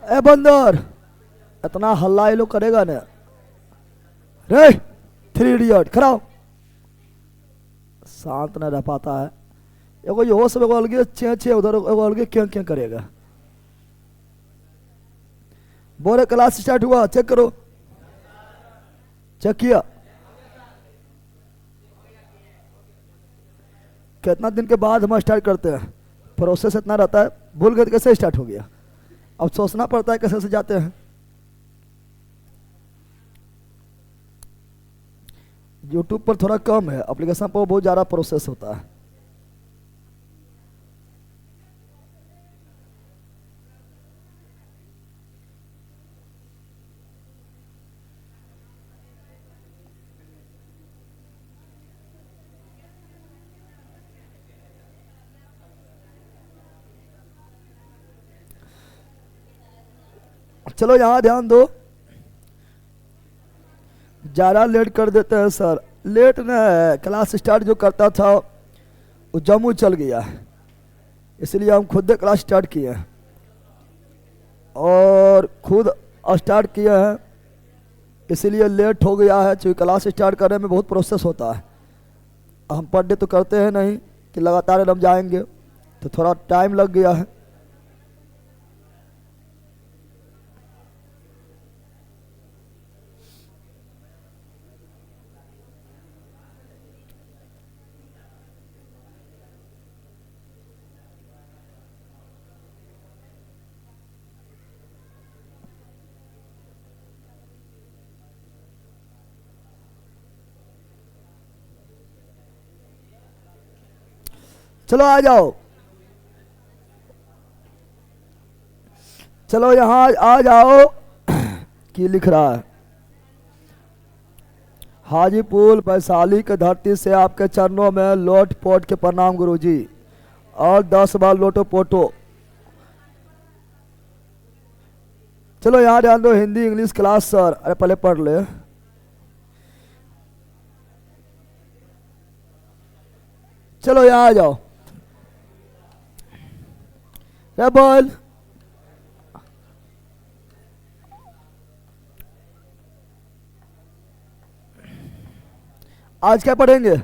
ए बंदर, इतना हल्ला ये लोग करेगा ना। रे थ्री इडियट खड़ा हो। शांत न रह पाता है। एगो ये सब एगो अलगे चे चे उधर एगो अलगे क्या क्या करेगा। बोले क्लास स्टार्ट हुआ, चेक करो। चेक किया। कितना दिन के बाद हम स्टार्ट करते हैं, प्रोसेस इतना रहता है, भूल गए कैसे स्टार्ट हो गया। अब सोचना पड़ता है कैसे से जाते हैं। यूट्यूब पर थोड़ा कम है, एप्लीकेशन पर बहुत ज़्यादा प्रोसेस होता है। चलो यहाँ ध्यान दो, ज़्यादा लेट कर देते हैं सर। लेट न है, क्लास स्टार्ट जो करता था वो जम्मू चल गया है, इसलिए हम खुद क्लास स्टार्ट किए हैं और खुद स्टार्ट किए हैं, इसीलिए लेट हो गया है। क्योंकि क्लास स्टार्ट करने में बहुत प्रोसेस होता है। हम पर डे तो करते हैं नहीं कि लगातार एकदम जाएंगे, तो थोड़ा टाइम लग गया है। चलो आ जाओ, चलो यहाँ आ जाओ। की लिख रहा है, हाजीपुर वैशाली के धरती से आपके चरणों में लोट पोट के प्रणाम गुरुजी, और 10 बार लोटो पोटो। चलो यहाँ ध्यान दो, हिंदी इंग्लिश क्लास सर। अरे पहले पढ़ ले। चलो यहाँ आ जाओ। बोल, आज क्या पढ़ेंगे?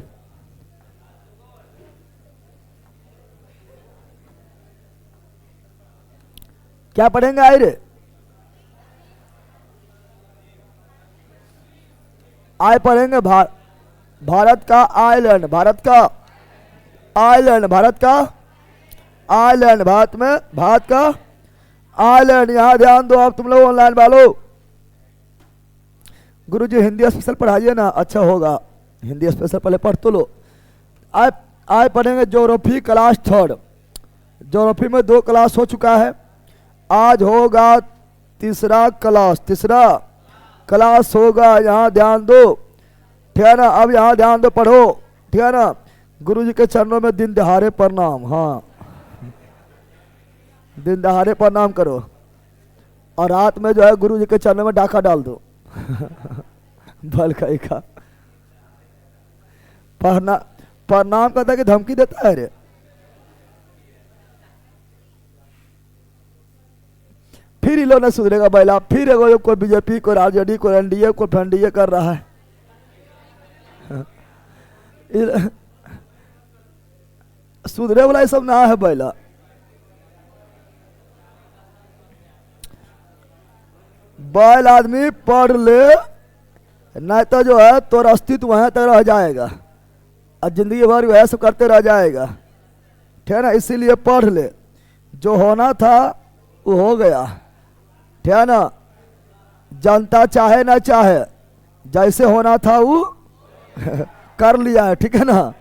क्या पढ़ेंगे आयरे? आय पढ़ेंगे भारत का आइलैंड, भारत का आइलैंड, भारत का आइलैंड, भारत में भारत का आइलैंड। यहां ध्यान दो आप तुम लोग ऑनलाइन वालों। गुरुजी हिंदी स्पेशल पढ़ाइए ना, अच्छा होगा। हिंदी स्पेशल पहले पढ़ तो लो। आय पढ़ेंगे ज्योग्राफी क्लास 3। ज्योग्राफी में 2 क्लास हो चुका है, आज होगा तीसरा क्लास होगा। यहाँ ध्यान दो, ठीक है ना। अब यहाँ ध्यान दो, पढ़ो, ठीक है ना। गुरुजी के चरणों में दिन दहाड़े प्रणाम। हाँ, दिन दहाड़े प्रणाम करो, और रात में जो है गुरुजी के चरणों में डाका डाल दो। बल का प्रणाम करता है कि धमकी देता है रे। फिर इन लोग ने सुधरेगा बैला, फिर एगो कोई बीजेपी, कोई आरजेडी, कोई एनडीए, कोई फंडीए कर रहा है। सुधरे वाला ये सब ना है बैला। बैल आदमी पढ़ ले, नहीं तो जो है तोर अस्तित्व वहां तक रह जाएगा और जिंदगी भर वह सब करते रह जाएगा, ठीक है ना। इसीलिए पढ़ ले, जो होना था वो हो गया, ठीक है ना। जनता चाहे ना चाहे, जैसे होना था वो कर लिया है, ठीक है ना।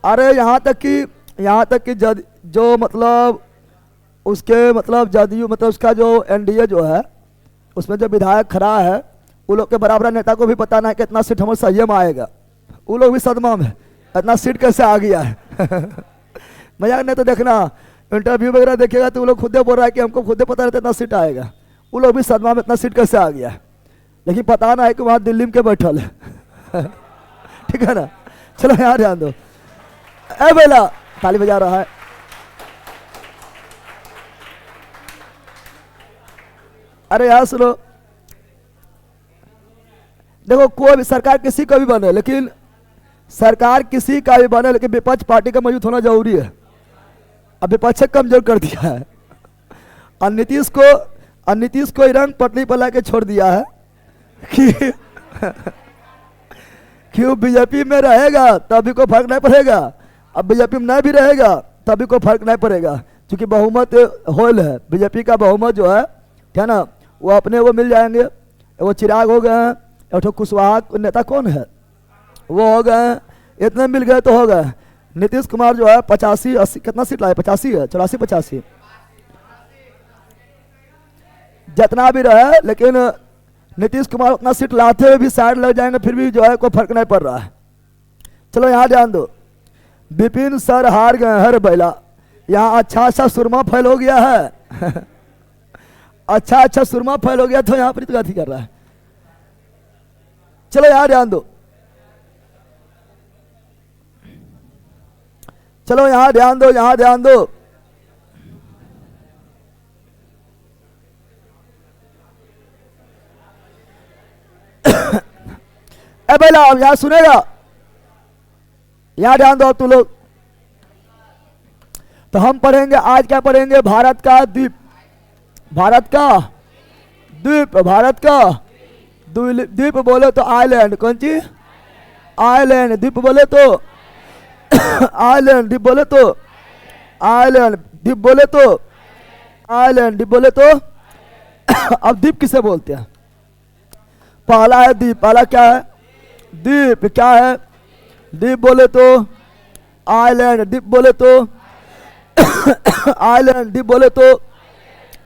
अरे यहाँ तक कि जो मतलब उसके मतलब जदयू मतलब उसका जो एनडीए जो है, उसमें जो विधायक खड़ा है, वो लोग के बराबर नेता को भी पता नहीं कि इतना सीट हमारे संयम आएगा। वो लोग भी सदमा में, इतना सीट कैसे आ गया है। मजाक नहीं तो देखना, इंटरव्यू वगैरह देखेगा तो वो लोग खुद बोल रहा है कि हमको खुद पता रहता इतना सीट आएगा। वो लोग भी सदमा में, इतना सीट कैसे आ गया है। लेकिन पता ना है कि वहाँ दिल्ली में के बैठल है। ठीक है ना। चलो यहाँ ध्यान दो। ए बेला ताली बजा रहा है। अरे यार सुनो, देखो कोई भी सरकार किसी का भी बने, लेकिन सरकार किसी का भी बने, लेकिन विपक्ष पार्टी का मजबूत होना जरूरी है। अब विपक्ष कमजोर कर दिया है और नीतीश को रंग पटली पर लाके छोड़ दिया है कि कि वो बीजेपी में रहेगा तभी को फर्क नहीं पड़ेगा, अब बीजेपी में नहीं भी रहेगा तभी को फर्क नहीं पड़ेगा, क्योंकि बहुमत होल है। बीजेपी का बहुमत जो है ना, वो अपने वो मिल जाएंगे। वो चिराग हो गए हैं, एक कुशवाहा नेता कौन है वो हो गए, इतने मिल गए तो हो गए। नीतीश कुमार जो है 85-80 कितना सीट लाए, 85 है, 84-85 जितना भी रहे, लेकिन नीतीश कुमार उतना सीट लाते हुए भी साइड लग जाएंगे, फिर भी जो है कोई फर्क नहीं पड़ रहा है। चलो यहाँ ध्यान दो, विपिन सर हार गए हर बैला, यहाँ अच्छा अच्छा सुरमा फैल हो गया है अच्छा अच्छा सुरमा फैल हो गया तो यहाँ पर गति कर रहा है। चलो यहाँ ध्यान दो, चलो यहाँ ध्यान दो, यहाँ ध्यान दो। ए बेला अब यहाँ सुनेगा, यहाँ ध्यान दो तुम लोग। तो हम पढ़ेंगे आज, क्या पढ़ेंगे, भारत का द्वीप, भारत का द्वीप, भारत का द्वीप बोले तो आइलैंड, कौन चीज, आइलैंड। द्वीप बोले तो आइलैंड, द्वीप बोले तो आइलैंड, द्वीप बोले तो आइलैंड, द्वीप बोले तो अब द्वीप किसे बोलते हैं, पहला है द्वीप, पहला क्या है द्वीप, क्या है द्वीप बोले तो आइलैंड, द्वीप बोले तो आइलैंड, द्वीप बोले तो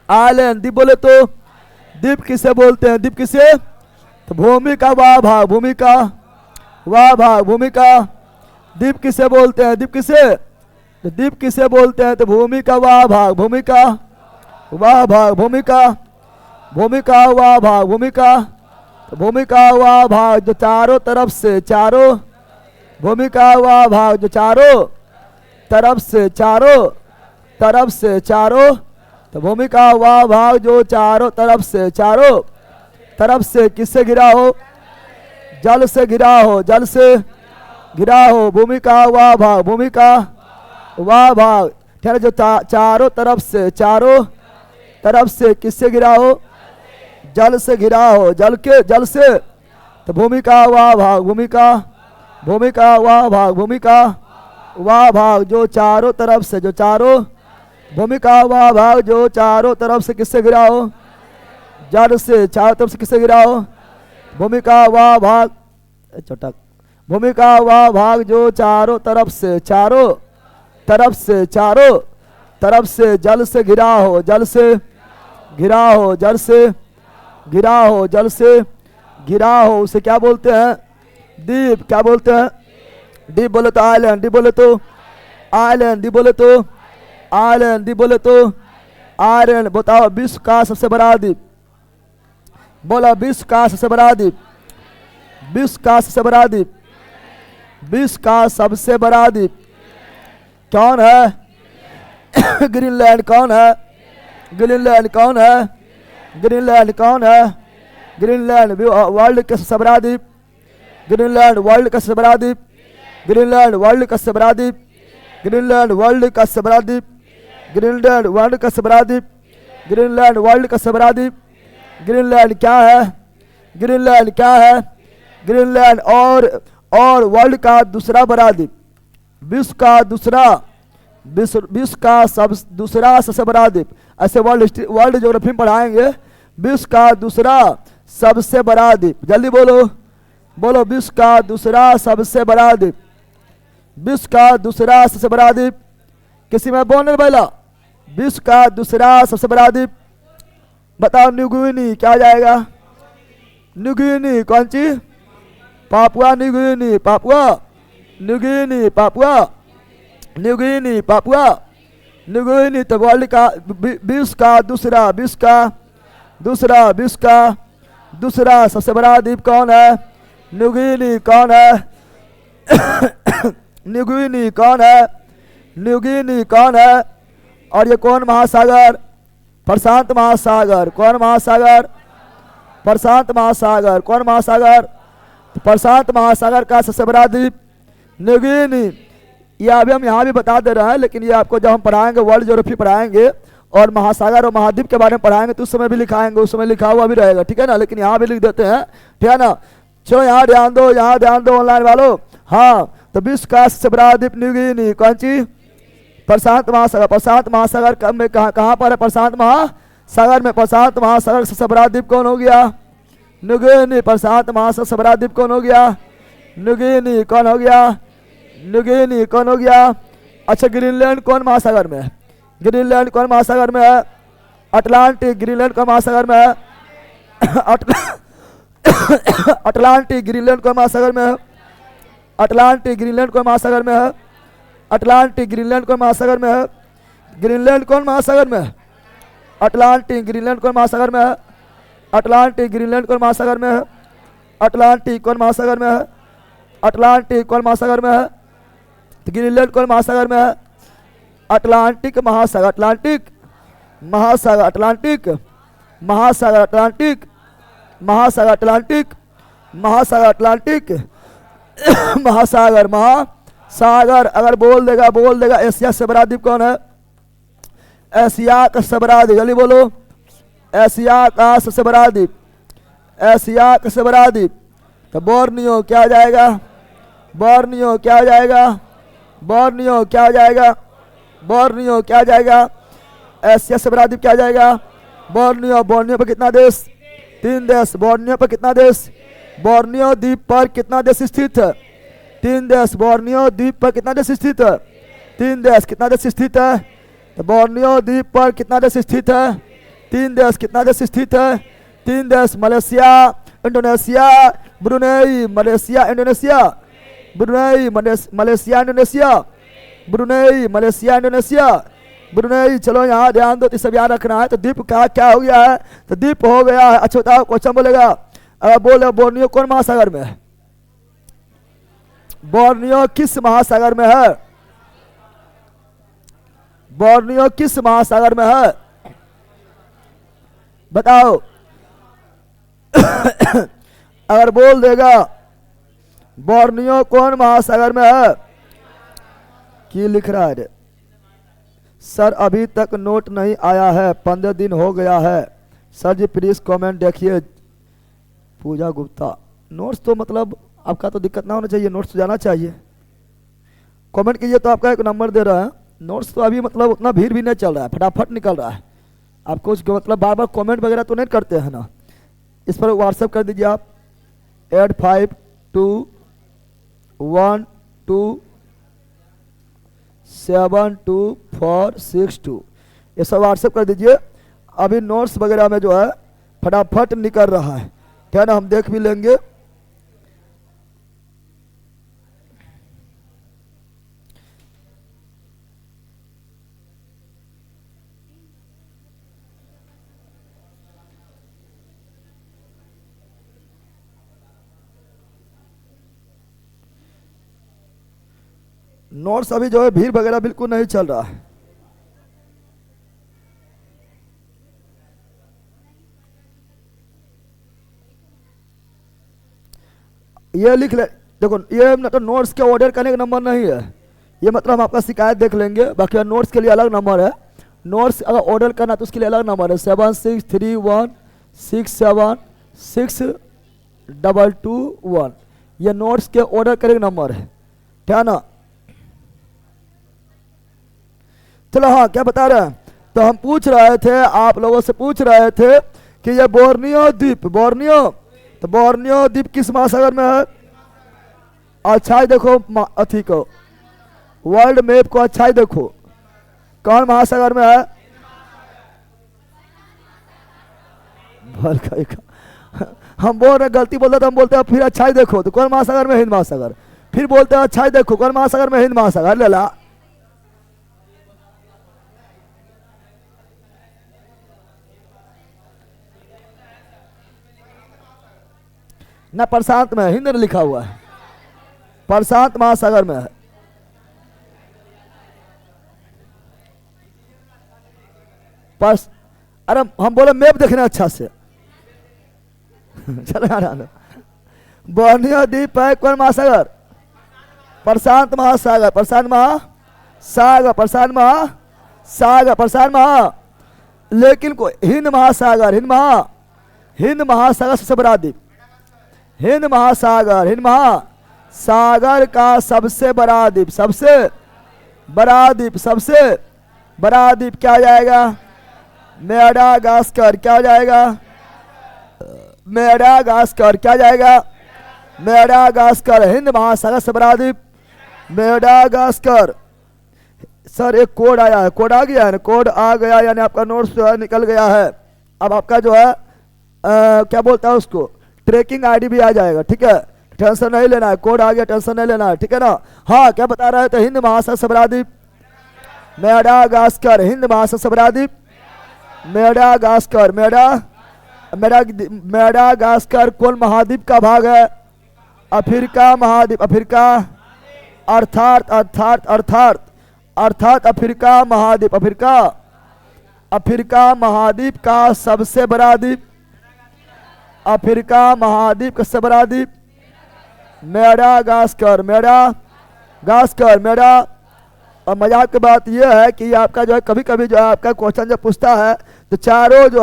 आइलैंड, द्वीप बोले तो द्वीप किसे बोलते हैं, द्वीप किसे, तो भूमि का वाह भाग, भूमि का वाह भाग, भूमि का, द्वीप किसे बोलते हैं, द्वीप किसे, तो द्वीप किसे बोलते हैं, तो भूमि का वाह भाग, भूमि का वाह भाग, भूमि का, भूमि का वाह भाग, भूमि का, तो भूमि का वाह भाग जो चारों तरफ से, चारों, भूमि का वाह भाग जो चारों तरफ से, चारों तरफ से, चारों, तो भूमि का वाह भाग जो चारों तरफ से, चारों तरफ से किससे घिरा हो, जल से घिरा हो, जल से घिरा हो, भूमि का वाह भाग, भूमि का वाह भाग, ठीक है, जो चारों तरफ से, चारों तरफ से किससे घिरा हो, जल से घिरा हो, जल के, जल से, तो भूमि का वाह भाग, भूमि का, भूमि का वाह भाग, भूमि का वाह भाग जो चारों तरफ से, जो चारों, भूमि का वाह भाग जो चारों तरफ से किससे घिरा हो, जल से, चारों तरफ से किससे घिरा हो, भूमि का वाह भाग, चटक, भूमि का वाह भाग जो चारों तरफ से, चारों तरफ से, चारों तरफ से जल से घिरा हो, जल से घिरा हो, जल से घिरा हो, जल से घिरा हो, उसे क्या बोलते हैं, द्वीप, क्या बोलते हैं, द्वीप बोले तो आइलैंड, द्वीप बोले तो आइलैंड, द्वीप बोले तो आइलैंड, द्वीप बोले तो आइलैंड। बताओ विश्व का सबसे बड़ा द्वीप, बोला विश्व का सबसे बड़ा द्वीप, विश्व का सबसे बड़ा द्वीप, विश्व का सबसे बड़ा द्वीप कौन है ग्रीनलैंड, कौन है ग्रीनलैंड, कौन है ग्रीनलैंड, कौन है ग्रीनलैंड, वर्ल्ड का सबसे बड़ा द्वीप, ग्रीनलैंड वर्ल्ड का सबसे बड़ा द्वीप, ग्रीनलैंड वर्ल्ड का सबसे बड़ा द्वीप, ग्रीनलैंड वर्ल्ड का सबसे बड़ा द्वीप, ग्रीनलैंड वर्ल्ड का सबसे बड़ा द्वीप, ग्रीनलैंड वर्ल्ड का सबसे बड़ा द्वीप, ग्रीनलैंड क्या है, ग्रीनलैंड क्या है, ग्रीनलैंड और वर्ल्ड का दूसरा बड़ा द्वीप, विश्व का दूसरा, विश्व का दूसरा सबसे बड़ा द्वीप, ऐसे वर्ल्ड ज्योग्राफी में पढ़ाएंगे, विश्व का दूसरा सबसे बड़ा द्वीप, जल्दी बोलो, बोलो विश्व का दूसरा सबसे बड़ा द्वीप, विश्व का दूसरा सबसे बड़ा द्वीप, किसी में बोलने वाला, विश्व का दूसरा सबसे बड़ा द्वीप, बताओ न्यू गिनी, क्या जाएगा, न्यू गिनी, कौन सी, Papua New Guinea, Papua New Guinea, Papua New Guinea, Papua New Guinea, तो वर्ल्ड का, विश्व का दूसरा, विश्व का दूसरा, विश्व का दूसरा सबसे बड़ा द्वीप कौन है, न्यू गिनी, कौन है न्यू गिनी, कौन है, न्यू गिनी कौन है, और ये कौन महासागर, प्रशांत महासागर। कौन महासागर? प्रशांत महासागर। कौन महासागर? तो प्रशांत महासागर का सबसे बड़ा द्वीप न्यूगिनी। ये अभी हम यहाँ भी बता दे रहे हैं, लेकिन ये आपको जब हम पढ़ाएंगे वर्ल्ड ज्योग्राफी पढ़ाएंगे और महासागर और महाद्वीप के बारे में पढ़ाएंगे तो उस समय भी लिखाएंगे, उस समय लिखा हुआ भी रहेगा, ठीक है ना। लेकिन यहाँ भी लिख देते हैं, ठीक है ना। चलो यहाँ ध्यान दो, यहाँ ध्यान दो ऑनलाइन वालों। हाँ, तो विश्व का सबसे बड़ा द्वीप न्यूगिनी। कौन चीज? प्रशांत महासागर। प्रशांत महासागर में कहाँ पर है? प्रशांत महासागर में। प्रशांत महासागर का सबसे बड़ा द्वीप कौन हो गया? न्यूगिनी। प्रशांत महासागर से बड़ा द्वीप कौन हो गया? न्यूगिनी। कौन हो गया? न्यूगिनी। कौन हो गया? अच्छा, ग्रीनलैंड कौन महासागर में है? ग्रीनलैंड कौन महासागर में है? अटलांटिक। ग्रीनलैंड कौन महासागर में है? अटलांटिक। ग्रीनलैंड कौन महासागर में है? अटलांटिक। ग्रीनलैंड कौन महासागर में है? अटलांटिक। ग्रीनलैंड कौन महासागर में है? ग्रीनलैंड कौन महासागर में है? अटलांटिक। ग्रीनलैंड कौन महासागर में है? अटलांटिक। ग्रीनलैंड कौन महासागर में है? अटलांटिक। कौन महासागर में है? अटलांटिक। कौन महासागर में है? ग्रीनलैंड कौन महासागर में है? अटलांटिक महासागर। अटलांटिक महासागर। अटलांटिक महासागर। अटलांटिक महासागर। अटलांटिक महासागर। अटलांटिक महासागर। महासागर अगर बोल देगा। एशिया से बड़ा द्वीप कौन है? एशिया का सबसे बड़ा द्वीप, जल्दी बोलो। एशिया का सबसे बड़ा द्वीप। एशिया का सबसे बड़ा द्वीप तो बोर्नियो। क्या हो जाएगा? बोर्नियो। क्या हो जाएगा? बोर्नियो। क्या हो जाएगा? बोर्नियो। क्या हो जाएगा? एशिया से बड़ा द्वीप क्या हो जाएगा? बोर्नियो। बोर्नियो पर कितना देश? 3 देश। बोर्नियो पर कितना देश? बोर्नियो द्वीप पर कितना देश स्थित है? 3 देश। बोर्नियो द्वीप पर कितना देश स्थित है? 3 देश। कितना देश स्थित है? तो बोर्नियो द्वीप पर कितना देश स्थित है? 3 देश। कितना देश स्थित है? 3 देश। Malaysia, Indonesia, Brunei. Malaysia, Indonesia, Brunei. Malaysia, Indonesia, Brunei. Malaysia, Indonesia, Brunei. चलो यहाँ ध्यान दो, तो सब याद रखना है। तो द्वीप का क्या हो गया है? तो द्वीप हो गया है। अच्छा बताओ, क्वेश्चन बोलेगा। अगर बोले बोर्नियो कौन महासागर में है? बोर्नियो किस महासागर में है? बोर्नियो किस महासागर में है? बताओ। अगर बोल देगा बोर्नियो कौन महासागर में है? की लिख रहा है? सर अभी तक नोट नहीं आया है, 15 दिन हो गया है। सर जी प्लीज कमेंट देखिए। पूजा गुप्ता। नोट्स तो मतलब आपका तो दिक्कत ना होना चाहिए, नोट्स तो जाना चाहिए। कमेंट कीजिए तो आपका एक नंबर दे रहा है। नोट्स तो अभी मतलब उतना भीड़ भी नहीं चल रहा है, फटाफट निकल रहा है। आपको उसको मतलब बार बार कमेंट वगैरह तो नहीं करते हैं ना। इस पर व्हाट्सएप कर दीजिए आप 8521272462 ये सब व्हाट्सएप कर दीजिए। अभी नोट्स वगैरह में जो है फटाफट निकल रहा है, ठीक है ना। हम देख भी लेंगे। नोट्स अभी जो है भीड़ वगैरह बिल्कुल नहीं चल रहा है। ये लिख ले, देखो ये मतलब नोट्स के ऑर्डर करने का नंबर नहीं है। ये मतलब हम आपका शिकायत देख लेंगे, बाकी नोट्स के लिए अलग नंबर है। नोट्स अगर ऑर्डर करना तो उसके लिए अलग नंबर है 7631676221। ये नोट्स के ऑर्डर करने का नंबर है, ठीक है ना। चलो हाँ, क्या बता रहे हैं? तो हम पूछ रहे थे, आप लोगों से पूछ रहे थे कि ये बोर्नियो द्वीप, बोर्नियो, तो बोर्नियो द्वीप किस महासागर में है? अच्छा ही देखो अथी को, वर्ल्ड मैप को अच्छा ही देखो, कौन महासागर में है? हम बोल रहे गलती बोलते तो हम बोलते हैं फिर अच्छा ही देखो, तो कौन महासागर में? हिंद महासागर। फिर बोलते हैं अच्छा ही देखो, कौन महासागर में? हिंद महासागर। ले ला, ना प्रशांत में, हिंद लिखा हुआ है, प्रशांत महासागर में है। अरे हम बोले मैप देखने अच्छा से। चलो यार, बोर्नियो द्वीप है कौन महासागर? प्रशांत महासागर, प्रशांत महासागर, प्रशांत महासागर, प्रशांत महा, लेकिन को हिंद महासागर, हिंद महासागर सबसे बड़ा द्वीप, हिंद महासागर, हिंद महासागर का सबसे बड़ा द्वीप, सबसे बड़ा द्वीप, सबसे बड़ा द्वीप क्या हो जाएगा? मेडागास्कर। क्या हो जाएगा? मेडागास्कर। क्या जाएगा? मेडागास्कर। हिंद महासागर से बड़ा द्वीप मेडागास्कर। सर एक कोड आया है, कोड आ गया है ना? कोड आ गया यानी आपका नोट्स जो है निकल गया है। अब आपका जो है क्या बोलता है उसको, ट्रैकिंग आईडी भी आ जाएगा, ठीक है? टेंशन नहीं लेना है, कोड आ गया, टेंशन नहीं लेना है, ठीक है ना? हाँ, क्या बता रहे थे? हिंद महासागर से बड़ा द्वीप मेडागास्कर, हिंद महासागर से बड़ा द्वीप मेडागास्कर। मेडागास्कर कौन महाद्वीप का भाग है? अफ्रीका महाद्वीप, अफ्रीका अर्थात अर्थात अर्थात अर्थात अफ्रीका महाद्वीप, अफ्रीका महाद्वीप का सबसे बड़ा द्वीप, अफ्रीका महाद्वीप का सबसे बड़ा द्वीप मेडागास्कर, मेडागास्कर, मेडा। और मजाक की बात यह है कि आपका जो है कभी कभी जो है आपका क्वेश्चन जब पूछता है तो चारों जो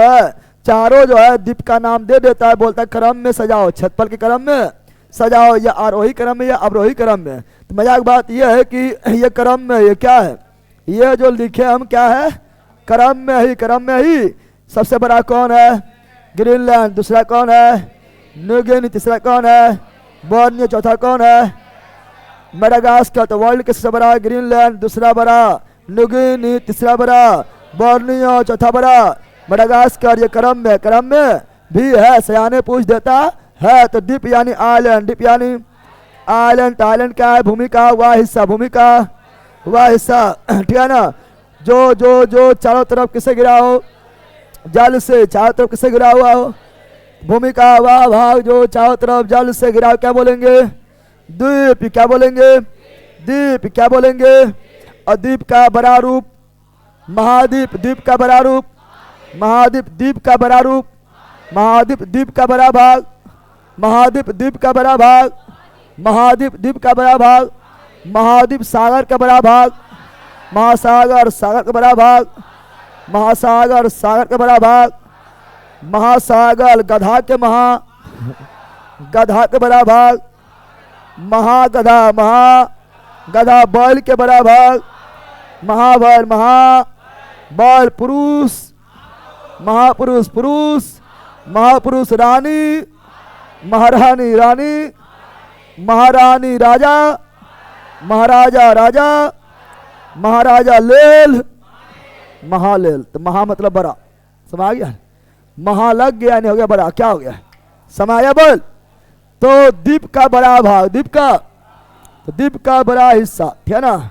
है द्वीप का नाम दे देता है, बोलता है क्रम में सजाओ, छतपल के क्रम में सजाओ, या आरोही क्रम में या अवरोही क्रम में। तो मजाक बात यह है कि ये क्रम में, ये क्या है, ये जो लिखे हम क्या है, क्रम में ही सबसे बड़ा कौन है? ग्रीनलैंड। दूसरा कौन है? न्यूगिनी। तीसरा कौन है? बोर्नियो। चौथा कौन है? मेडागास्कर। तो वर्ल्ड के सबसे बड़ा ग्रीनलैंड, दूसरा बड़ा न्यूगिनी, तीसरा बड़ा बोर्नियो, चौथा बड़ा मेडागास्कर। ये क्रम में भी है, सयाने पूछ देता है। तो द्वीप यानी आइलैंड, द्वीप यानी आइलैंड। आइलैंड क्या है? भूमि का वह हिस्सा, भूमि का वह हिस्सा, ठीक है ना? जो चारों तरफ किसे गिरा हो? जल से। चारों तरफ किसे गिरा हुआ हो? भूमि का वह भाग जो चारों तरफ जल से गिरा, क्या बोलेंगे? द्वीप। क्या बोलेंगे? द्वीप। क्या बोलेंगे? और द्वीप का बड़ा रूप महाद्वीप, द्वीप का बड़ा रूप महाद्वीप, द्वीप का बड़ा रूप महाद्वीप, द्वीप का बड़ा भाग महाद्वीप, द्वीप का बड़ा भाग महाद्वीप, द्वीप का बड़ा भाग महाद्वीप, सागर का बड़ा भाग महासागर, सागर का बड़ा भाग महासागर, सागर का बड़ा भाग महासागर, गधा के गधा के बड़ा भाग महागधा, महागधा, बैल के बड़ा भाग महाबैल, महाबैल, पुरुष महापुरुष, पुरुष महापुरुष, रानी महारानी, रानी महारानी, राजा महाराजा, राजा महाराजा, लेल महालेल। तो महा मतलब बड़ा, समझ गया? महा लग गया नहीं हो गया बड़ा, क्या हो गया? समाया बोल। तो द्वीप का बड़ा भाग, द्वीप का बड़ा हिस्सा, ठीक है ना?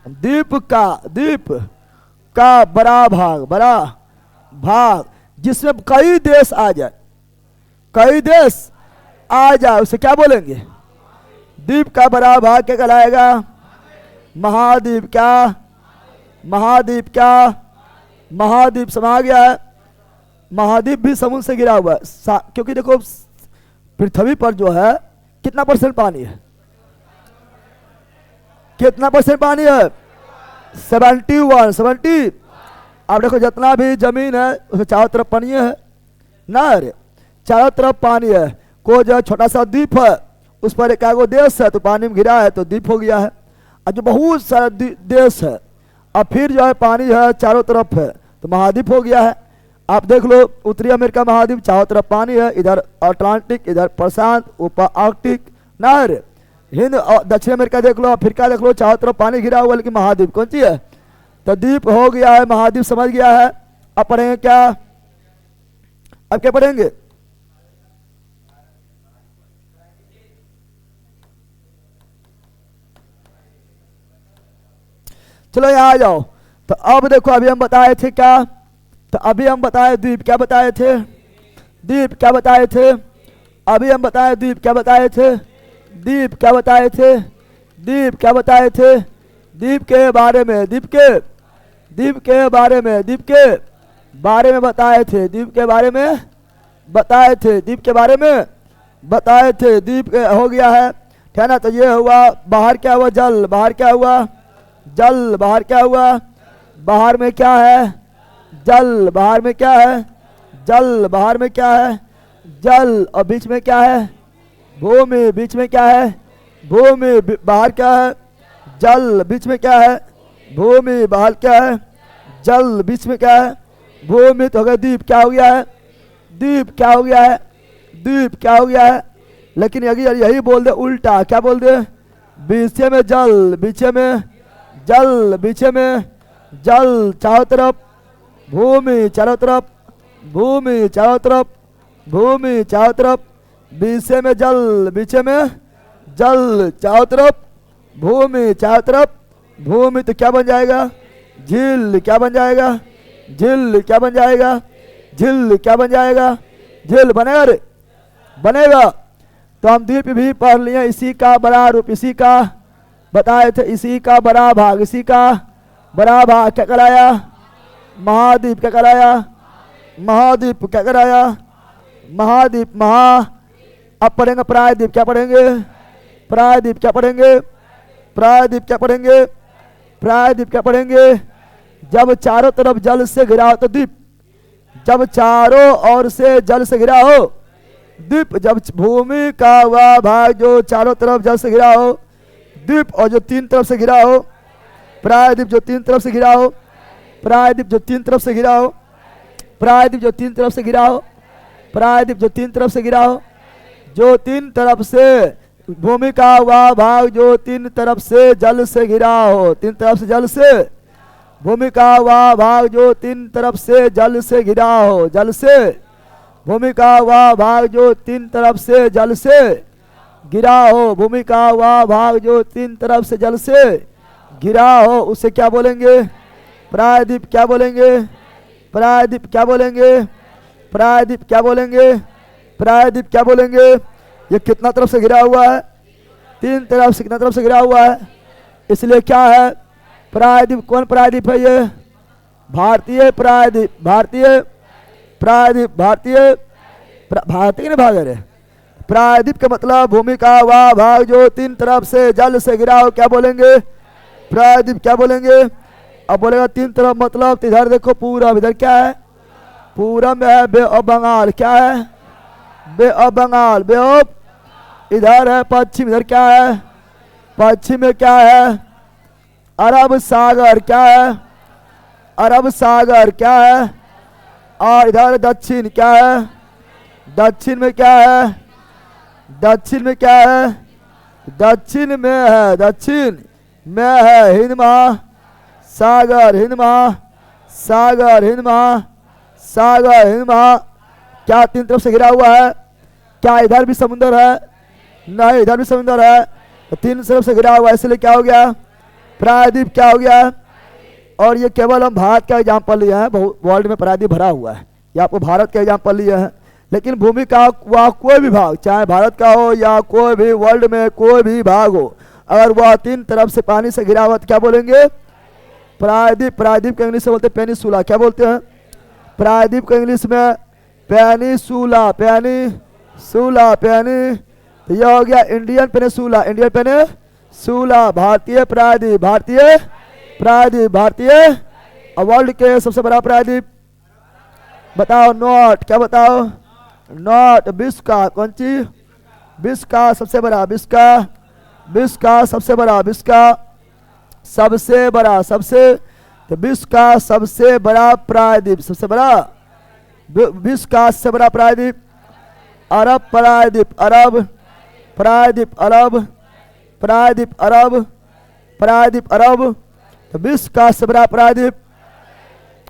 द्वीप का बड़ा भाग जिसमें कई देश आ जाए, उसे क्या बोलेंगे? द्वीप का बड़ा भाग क्या कहलाएगा? महाद्वीप। क्या? महाद्वीप। क्या? महाद्वीप। समझ गया है? महाद्वीप भी समुद्र से गिरा हुआ है, क्योंकि देखो पृथ्वी पर जो है कितना % पानी है? कितना % पानी है? 70। अब देखो जितना भी जमीन है उसके चारों तरफ पानी है ना, अरे चारों तरफ पानी है। को जो छोटा सा द्वीप है उस पर एक आगो देश है तो पानी में घिरा है तो द्वीप हो गया है। और जो बहुत सारा देश है और फिर जो है पानी है चारों तरफ है तो महाद्वीप हो गया है। आप देख लो उत्तरी अमेरिका महाद्वीप, चारों तरफ पानी है, इधर अटलांटिक, इधर प्रशांत, ऊपर आर्कटिक, नहर। हिंद और दक्षिण अमेरिका देख लो, अफ्रीका देख लो, चारों तरफ पानी घिरा हुआ, लेकिन महाद्वीप कौन सी है? तो द्वीप हो गया है, महाद्वीप समझ गया है। अब पढ़ेंगे क्या? अब क्या पढ़ेंगे? चलो यहाँ आ जाओ। तो अब देखो अभी हम बताए थे क्या? तो अभी हम बताए द्वीप, क्या बताए थे? द्वीप क्या बताए थे? अभी हम बताए द्वीप, क्या बताए थे? द्वीप क्या बताए थे? द्वीप क्या बताए थे? द्वीप के बारे में, द्वीप के बारे में, द्वीप के बारे में बताए थे, द्वीप के बारे में बताए थे, द्वीप के बारे में बताए थे। द्वीप हो गया है, ठीक है ना। तो ये हुआ, बाहर क्या हुआ, जल, बाहर क्या हुआ, जल, बाहर क्या हुआ, बाहर में क्या है, जल, बाहर में क्या है, जल, बाहर में क्या है, जल, और बीच में क्या है, भूमि, बीच में क्या है, भूमि, बाहर क्या है, जल, बीच में क्या है, भूमि, बाहर क्या है, जल, बीच में क्या है, भूमि। तो हो गया द्वीप, क्या हो गया है, द्वीप, क्या हो गया है, द्वीप, क्या हो गया है। लेकिन यही बोल दे उल्टा, क्या बोल दे, बीचे में जल, बीचे में जल, बीचे में जल, चारों तरफ भूमि, चारों तरफ भूमि, चारों तरफ भूमि, चारों तरफ, बीचे में जल, बीचे में जल, चारों तरफ भूमि, चारों तरफ भूमि। तो क्या बन जाएगा, झील, क्या बन जाएगा, झील, क्या बन जाएगा, झील, क्या बन जाएगा, झील बनेगा रे, बनेगा। तो हम द्वीप भी पढ़ लिए, इसी का बड़ा रूप, इसी का बताए थे, इसी का बड़ा भाग, इसी का बड़ा भाग क्या कराया, महाद्वीप, क्या कराया, महाद्वीप, क्या कराया, महाद्वीप, महा। अब पढ़ेंगे प्रायद्वीप, क्या पढ़ेंगे, प्रायद्वीप, क्या पढ़ेंगे, प्रायद्वीप, क्या पढ़ेंगे, प्रायद्वीप, क्या पढ़ेंगे। जब चारों तरफ जल से घिरा हो तो द्वीप, जब चारों ओर से जल से घिरा हो द्वीप, जब भूमि का वह भाग जो चारों तरफ जल से घिरा हो द्वीप, और जो तीन तरफ से घिरा हो प्रायद्वीप, जो तीन तरफ से घिरा हो प्रायद्वीप, जो तीन तरफ से घिरा हो प्रायद्वीप, जो तीन तरफ से घिरा हो प्रायद्वीप, जो तीन तरफ से घिरा हो, जो तीन तरफ से भूमि का वह भाग जो तीन तरफ से जल से घिरा हो, तीन तरफ से जल से, भूमि का वह भाग जो तीन तरफ से जल से घिरा हो, जल से, भूमि का वह भाग जो तीन तरफ से जल से गिरा हो, भूमि का वह भाग जो तीन तरफ से जल से गिरा हो, उसे क्या बोलेंगे, प्रायद्वीप, क्या बोलेंगे, प्रायद्वीप, क्या बोलेंगे, प्रायद्वीप, क्या बोलेंगे, प्रायद्वीप, क्या बोलेंगे। ये कितना तरफ से घिरा हुआ है, तीन तरफ से, कितना तरफ से घिरा हुआ है, इसलिए क्या है, प्रायद्वीप। कौन प्रायद्वीप है ये, भारतीय प्रायद्वीप, भारतीय प्रायद्वीप, भारतीय भारतीय ने भाग है। प्रायद्वीप का मतलब भूमि का वह भाग जो तीन तरफ से जल से घिरा हो, क्या बोलेंगे, प्रायद्वीप, क्या बोलेंगे। अब बोलेगा तीन तरफ मतलब, तो इधर देखो पूरब, इधर क्या है, पूरब में है बे ऑफ बंगाल, क्या है, बे ऑफ बंगाल, बे ऑफ, इधर है पश्चिम, इधर क्या है, पश्चिम में क्या है, अरब सागर, क्या है, अरब सागर, क्या है, और इधर दक्षिण, क्या है, दक्षिण में क्या है, दक्षिण में क्या है, दक्षिण में है, दक्षिण में है हिंद महासागर, हिंद महासागर, हिंद महासागर, हिंद महा। क्या तीन तरफ से घिरा हुआ है, क्या इधर भी समुद्र है, नहीं इधर भी समुद्र है, तो तीन तरफ से घिरा हुआ है, इसलिए क्या हो गया, प्रायद्वीप, क्या हो गया। और ये केवल हम भारत का एग्जाम्पल लिए हैं, वर्ल्ड में प्रायद्वीप भरा हुआ है, ये आपको भारत का एग्जाम्पल लिए हैं। लेकिन भूमि का वह कोई भी भाग, चाहे भारत का हो या कोई भी वर्ल्ड में कोई भी भाग हो, अगर वह तीन तरफ से पानी से घिरा हुआ तो क्या बोलेंगे, प्रायद्वीप। प्रायद्वीप का इंग्लिश में बोलते हैं पेनिसुला, क्या बोलते हैं, प्रायद्वीप का इंग्लिश में पेनिसुला, पेनिसुला, पेनी। तो यह हो गया इंडियन पेनिसुला, इंडियन पेनिसुला, भारतीय प्रायद्वीप, भारतीय प्रायद्वीप, भारतीय। वर्ल्ड के सबसे बड़ा प्रायद्वीप बताओ, नॉट, क्या बताओ, नॉट, विश्व का, कौन चीज, विश्व का सबसे बड़ा, विश्व का, विश्व का सबसे बड़ा, विश्व का सबसे बड़ा, सबसे, तो विश्व का सबसे बड़ा प्रायद्वीप, सबसे बड़ा, विश्व का सबसे बड़ा प्रायद्वीप अरब प्रायद्वीप, अरब प्रायद्वीप, अरब प्रायद्वीप, अरब प्रायद्वीप, अरब। तो विश्व का सबसे बड़ा प्रायद्वीप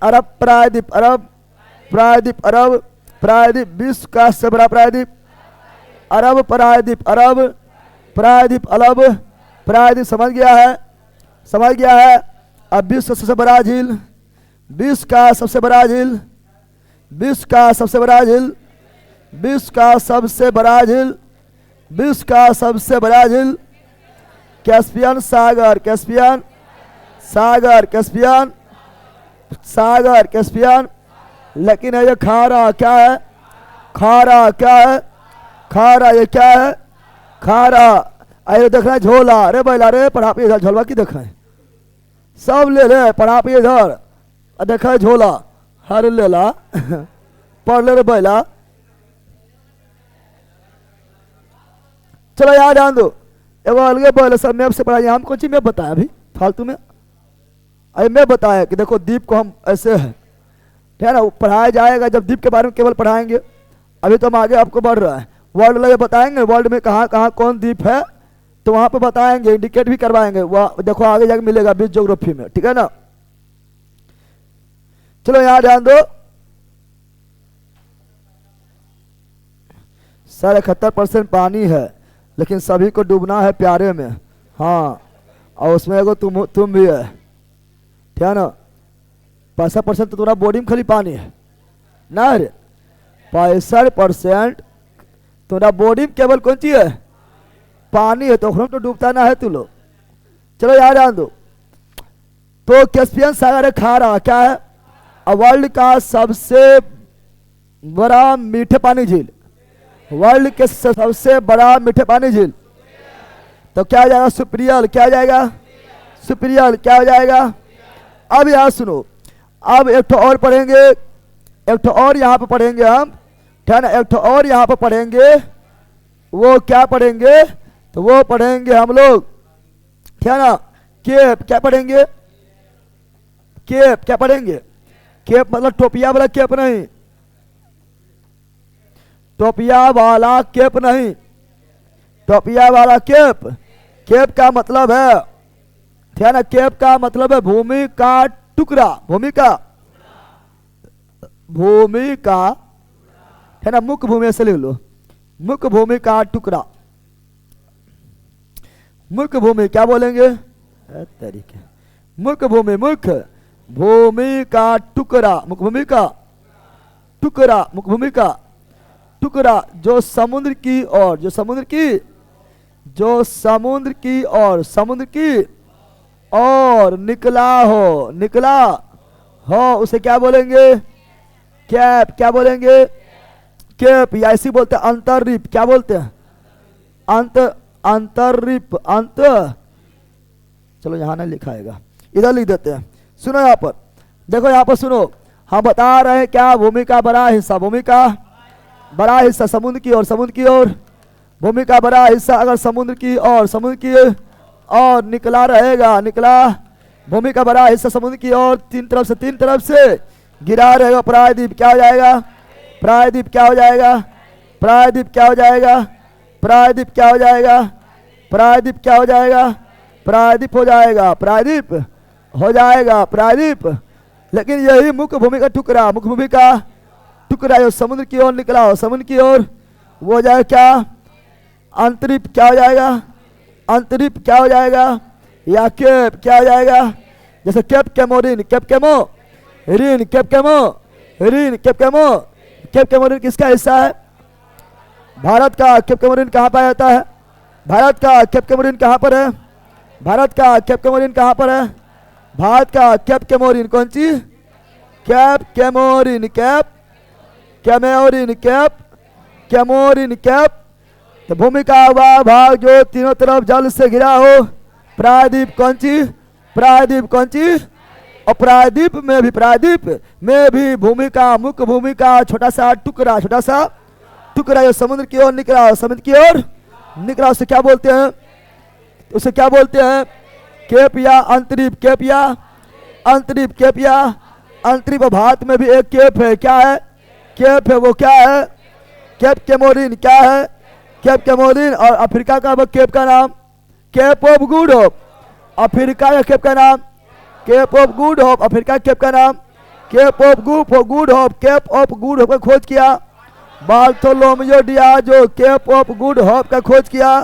अरब प्रायद्वीप, अरब प्रायद्वीप, अरब प्रायद्वीप, विश्व का सबसे बड़ा प्रायद्वीप अरब प्रायद्वीप, अरब प्रायद्वीप, अरब प्रायद्वीप। समझ गया है, समझ गया है। अब विश्व का सबसे बड़ा झील, विश्व का सबसे बड़ा झील, विश्व का सबसे बड़ा झील, विश्व का सबसे बड़ा झील, विश्व का सबसे बड़ा झील कैस्पियन सागर, कैस्पियन सागर, कैस्पियन सागर, कैस्पियन लेकिन है ये खारा, क्या है? खारा, क्या है? खारा, ये क्या है? खारा। अरे देख रहे हैं झोला, अरे बैला रे पढ़ा पे इधर झोलवा की देखा है, सब ले ले पढ़ा पे इधर, देखा है झोला, हर ले ला पढ़ ले रे बैला। चलो यार जान दो, एगो अलगे बोले सब मैप से पढ़ाइए, हम कुछ मैप बताया अभी फालतू में, अरे मैं बताया कि देखो द्वीप को हम ऐसे है, ठीक है ना, पढ़ाया जाएगा जब द्वीप के बारे में केवल पढ़ाएंगे। अभी तो हम आगे आपको बढ़ रहा है, वर्ल्ड में बताएंगे, वर्ल्ड में कहाँ कहाँ कौन द्वीप है तो वहाँ पे बताएंगे, इंडिकेट भी करवाएंगे, वह देखो आगे जाके मिलेगा बीच ज्योग्राफी में, ठीक है ना। चलो यहाँ ध्यान दो, 71% पानी है, लेकिन सभी को डूबना है प्यारे में, हाँ, और उसमें एगो तुम भी है, ठीक है ना। 65% तो तुम्हारा बॉडी में खाली पानी है ना रे, 65% तुम्हारा बॉडी में केवल कौन चीज है? पानी है, तो तो डूबता ना है तू लोग। चलो यार जान दो, तो कैस्पियन सागर है खारा, क्या है? वर्ल्ड का सबसे बड़ा मीठे पानी झील, वर्ल्ड के सबसे बड़ा मीठे पानी झील, तो क्या हो जाएगा? सुप्रियल, क्या हो जाएगा? सुप्रियल, क्या हो जाएगा? अब यार सुनो, अब एक तो और पढ़ेंगे, एक तो और यहाँ पे पढ़ेंगे हम, ठीक है ना, एक तो और यहाँ पे पढ़ेंगे, वो क्या पढ़ेंगे? तो वो पढ़ेंगे हम लोग, ठीक है ना, केप, क्या पढ़ेंगे? केप, क्या पढ़ेंगे? केप मतलब टोपिया वाला केप नहीं, टोपिया वाला केप नहीं, टोपिया वाला केप, केप का मतलब है, ठीक है ना, केप का मतलब है भूमि का टुकड़ा, भूमि का, भूमि का, है ना, मुख्य भूमि ऐसे लिख लो, मुख्य भूमि का टुकड़ा, मुख्य भूमि क्या बोलेंगे? तरीके, मुख्य भूमि, मुख्य भूमि का टुकड़ा, मुख्य भूमि का टुकड़ा, मुख्य भूमि का टुकड़ा, जो समुद्र की ओर, जो समुद्र की, जो समुद्र की ओर, समुद्र की और निकला हो, निकला हो, उसे क्या बोलेंगे? कैप, क्या बोलेंगे? कैप, या ऐसी बोलते हैं अंतर्रीप, क्या बोलते हैं? अंतर्रीप, अंत, चलो यहाँ ना लिखाएगा, इधर लिख देते हैं। सुनो यहाँ पर, देखो यहाँ पर सुनो, हम बता रहे हैं क्या? भूमि का बड़ा हिस्सा, भूमि का बड़ा हिस्सा समुद्र की ओर, समुद्र की ओर, भूमि का बड़ा हिस्सा अगर समुद्र की ओर, समुद्र की और निकला रहेगा, निकला, भूमि का बड़ा हिस्सा समुद्र की ओर, तीन तरफ से गिरा रहेगा, प्रायद्वीप क्या हो जाएगा? प्रायद्वीप क्या हो जाएगा? प्रायद्वीप क्या हो जाएगा? प्रायद्वीप क्या हो जाएगा? प्रायद्वीप क्या हो जाएगा? प्रायद्वीप हो जाएगा, प्रायद्वीप हो जाएगा, प्रायद्वीप। लेकिन यही मुख्य भूमि का टुकड़ा, मुख्य भूमि का टुकड़ा जो समुद्र की ओर निकला हो, समुद्र की ओर, वो हो जाएगा क्या? अंतरिप, क्या हो जाएगा? अंतरिप क्या हो जाएगा? या केप क्या हो जाएगा? जैसे केप कैमोरिन, केप कैमो रिन, केप कैमो रिन, केप कैमो, केप कैमोरिन किसका हिस्सा है? भारत का। केप कैमोरिन कहाँ पाया जाता है? भारत का। केप कैमोरिन कहाँ पर है? भारत का। केप कैमोरिन कहाँ पर है? भारत का। केप कैमोरिन कौन सी? Cape Comorin, Cape Comorin, Cape Comorin, Cape. तो भूमि का वह भाग जो तीनों तरफ जल से घिरा हो, प्रायद्वीप कौन सी? प्रायद्वीप कौन सी? और प्रायद्वीप में भी भूमि का, मुख्य भूमि का छोटा सा टुकड़ा, छोटा सा टुकड़ा जो समुद्र की ओर निकला, समुद्र की ओर निकला, उसे क्या बोलते हैं? उसे क्या बोलते हैं? केप या अंतरिप, केप या अंतरिप, केप या अंतरिप। भारत में भी एक केप है, क्या है? केप है, वो क्या है? केप कैमोरिन, क्या है? Cap Comorin. और अफ्रीका का वो केप का नाम cape of good hope, Africa का केप का नाम cape of good hope, Africa cape का नाम cape of good hope. Cape of good hope का खोज किया Bartholomew Diaz, cape of good hope का खोज किया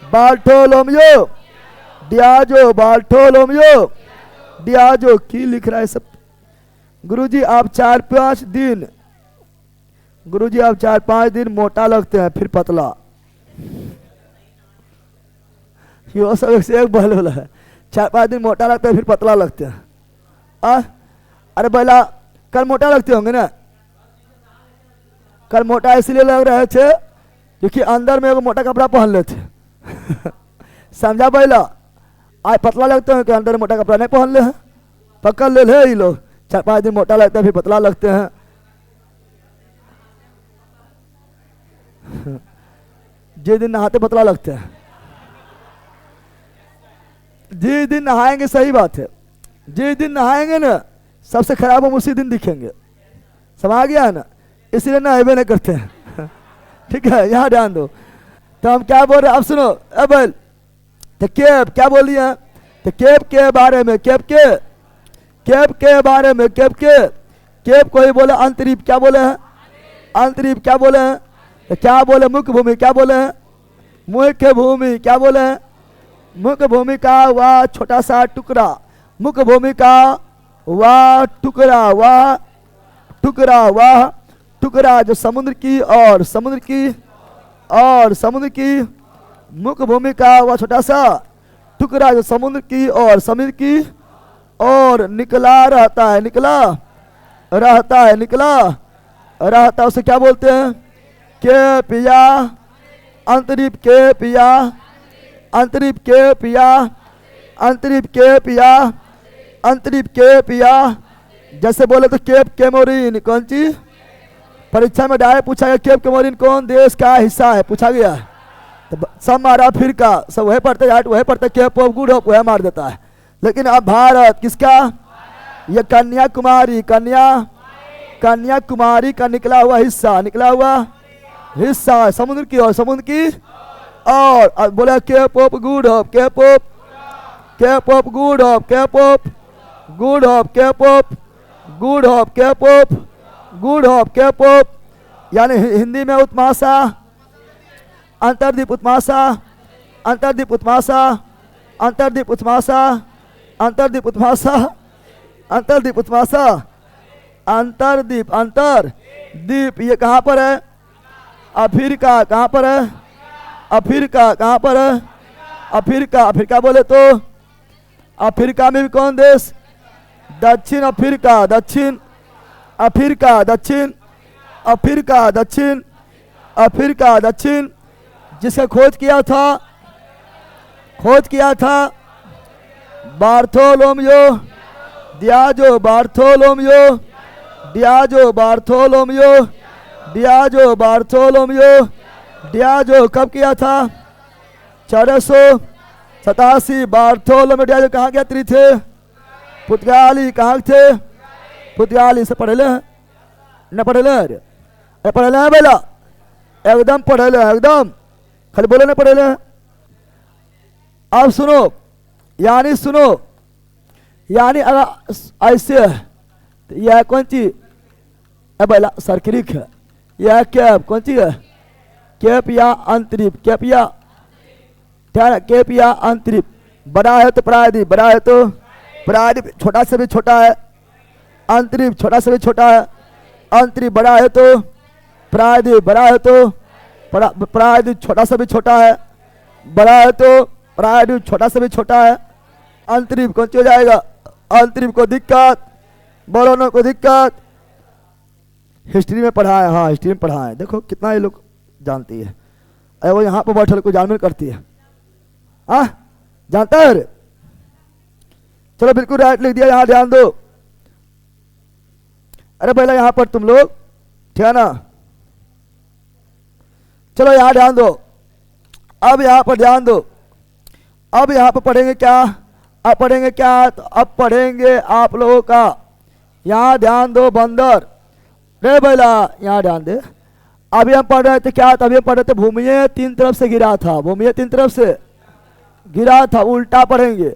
बार्थोलोमियो डियाजो, बार्थोलोमियो डियाजो। की लिख रहा है सब? गुरुजी आप 4-5 दिन, गुरुजी आप 4-5 दिन मोटा लगते हैं फिर पतला। यो सब एक से एक बल है, 4-5 दिन मोटा लगता है फिर पतला लगते हैं। अरे बोला कल मोटा लगते होंगे ना, कल मोटा इसलिए लग रहे थे क्योंकि अंदर में एगो मोटा कपड़ा पहन लेते समझा पहला। आज पतला लगते हैं कि अंदर मोटा कपड़ा नहीं पहन ले हैं, पकड़ ले ये लोग 4-5 दिन मोटा लगता है फिर पतला लगते हैं। जिस दिन नहाते पतला लगते हैं, जिस दिन नहाएंगे, सही बात है, जिस दिन नहाएंगे ना सबसे खराब हम उसी दिन दिखेंगे, समझ गया है ना, इसलिए नहावे नहीं करते हैं ठीक है, यहाँ ध्यान दो। तो हम क्या बोल रहे हैं अब सुनो। अब तो केप क्या बोलिए, तो केप के बारे में, केप के बारे में, केप कोई बोले अंतरीप, क्या बोले हैं अंतरीप, क्या बोले हैं, तो क्या बोले मुख्य भूमि, क्या बोले हैं मुख्य भूमि, क्या बोले हैं मुख्य भूमि का वह छोटा सा टुकड़ा, मुख्य भूमि का वह टुकड़ा, वह टुकड़ा जो समुद्र की मुख्य भूमि का वह छोटा सा टुकड़ा जो समुद्र की और निकला रहता है, उसे क्या बोलते हैं के पिया, अंतरीप के पिया, अंतरीप के पिया, अंतरीप के पिया, अंतरीप के पिया। जैसे बोले तो केप केमोरिन कौन चीज, परीक्षा में डायरेक्ट पूछा गया केप केमोरिन कौन देश का हिस्सा है, पूछा गया है, तो सब मारा फिर का सब वही पढ़ते जाट वही पढ़ते, केप ऑफ गुड होप वह मार देता है। लेकिन अब भारत किसका, ये कन्याकुमारी, कन्याकुमारी का निकला हुआ हिस्सा समुद्र की और अब बोला cape of good hope, cape of good hope, cape of good hope, cape of good hope, cape of good hope, cape of यानी हिंदी में उत्माशा, अंतर्द्वीप उत्माशा, अंतर्द्वीप उत्माशा, अंतर्द्वीप उत्माशा, अंतर्द्वीप उत्माशा, अंतर्द्वीप उत्माशा, अंतर्द्वीप, अंतर्द्वीप ये कहाँ पर है, अफ्रीका, कहाँ पर है अफ्रीका, कहाँ पर है अफ्रीका, अफ्रीका बोले तो अफ्रीका में भी कौन देश, दक्षिण अफ्रीका, दक्षिण अफ्रीका, दक्षिण अफ्रीका, दक्षिण अफ्रीका, दक्षिण जिसका खोज किया था Bartolomeu Diageo, Bartolomeu Diageo, Bartolomeu Diageo, Bartolomeu Diageo कब किया था 1487। बार्थोलोमियो डियाजो कहाँ गया थे, पुर्तगाली, कहाँ थे पुर्तगाली से पढ़े न पढ़े बेला, एकदम पढ़े एकदम खाली बोले न पढ़े। अब सुनो यानी अगर ऐसे है तो यह कौन चीज बेला सरक्रिक है, यह कैप कौन चीज है, कैप या अंतरिप, कैप या अंतरिप, बड़ा है तो प्रायद्वीप, बड़ा है तो प्रायद्वीप, छोटा से भी छोटा है, अंतरिप छोटा से भी छोटा है, अंतरिप बड़ा है तो प्रायद्वीप, बड़ा है तो प्रायद्वीप छोटा से भी छोटा है, बड़ा है तो प्रायद्वीप छोटा से भी छोटा है, अंतरिप कौन सी हो जाएगा, अंतरिप को दिक्कत, बोलों को दिक्कत। हिस्ट्री में पढ़ा है, हाँ हिस्ट्री में पढ़ा है, देखो कितना ये लोग जानती है, अरे वो यहाँ पर बैठे को जानबूझ करती है, हाँ जानता है रे? चलो बिल्कुल राइट लिख दिया, यहाँ ध्यान दो। अरे पहले यहाँ पर तुम लोग ठीक है ना, चलो यहाँ ध्यान दो, अब यहाँ पर ध्यान दो, अब यहाँ पर पढ़ेंगे क्या, अब पढ़ेंगे क्या, तो अब पढ़ेंगे आप लोगों का, यहाँ ध्यान दो बंदर, रे बैला यहाँ ध्यान दे। अभी हम पढ़ रहे थे क्या, तभी हम पढ़ रहे थे भूमिये 3 तरफ से गिरा था, भूमिये 3 तरफ से गिरा था, उल्टा पढ़ेंगे।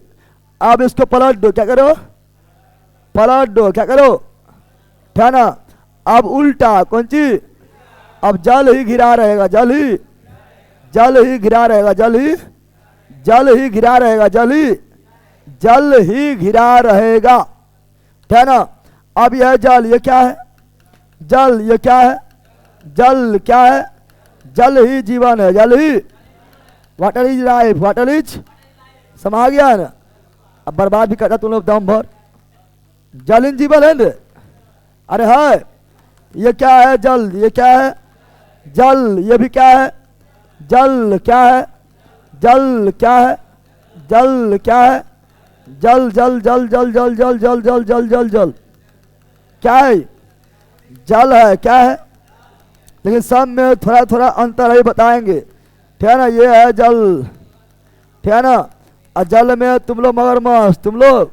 अब इसको पलट दो, क्या करो पलट दो, क्या करो क्या ना, अब उल्टा कौन सी, अब जल ही घिरा रहेगा, जल ही घिरा रहेगा, जल ही घिरा रहेगा, जल ही घिरा रहेगा, है ना। अब यह जल, ये क्या है जल, ये क्या है जल, क्या है जल ही जीवन है, जल ही, water is life, water is, समझ गया ना। अब बर्बाद भी करता तुम लोग दम भर, जल इन जीवन है, अरे है, ये क्या है? जल। ये क्या है? जल। ये भी क्या है? जल। क्या है? जल। क्या है? जल। क्या है? जल जल जल जल जल जल जल जल जल जल जल। क्या है? जल है। क्या है? लेकिन सब में थोड़ा थोड़ा अंतर ही बताएंगे, ठीक है ना। ये है जल, ठीक है ना। और जल में तुम लोग मगरमच्छ, तुम लोग,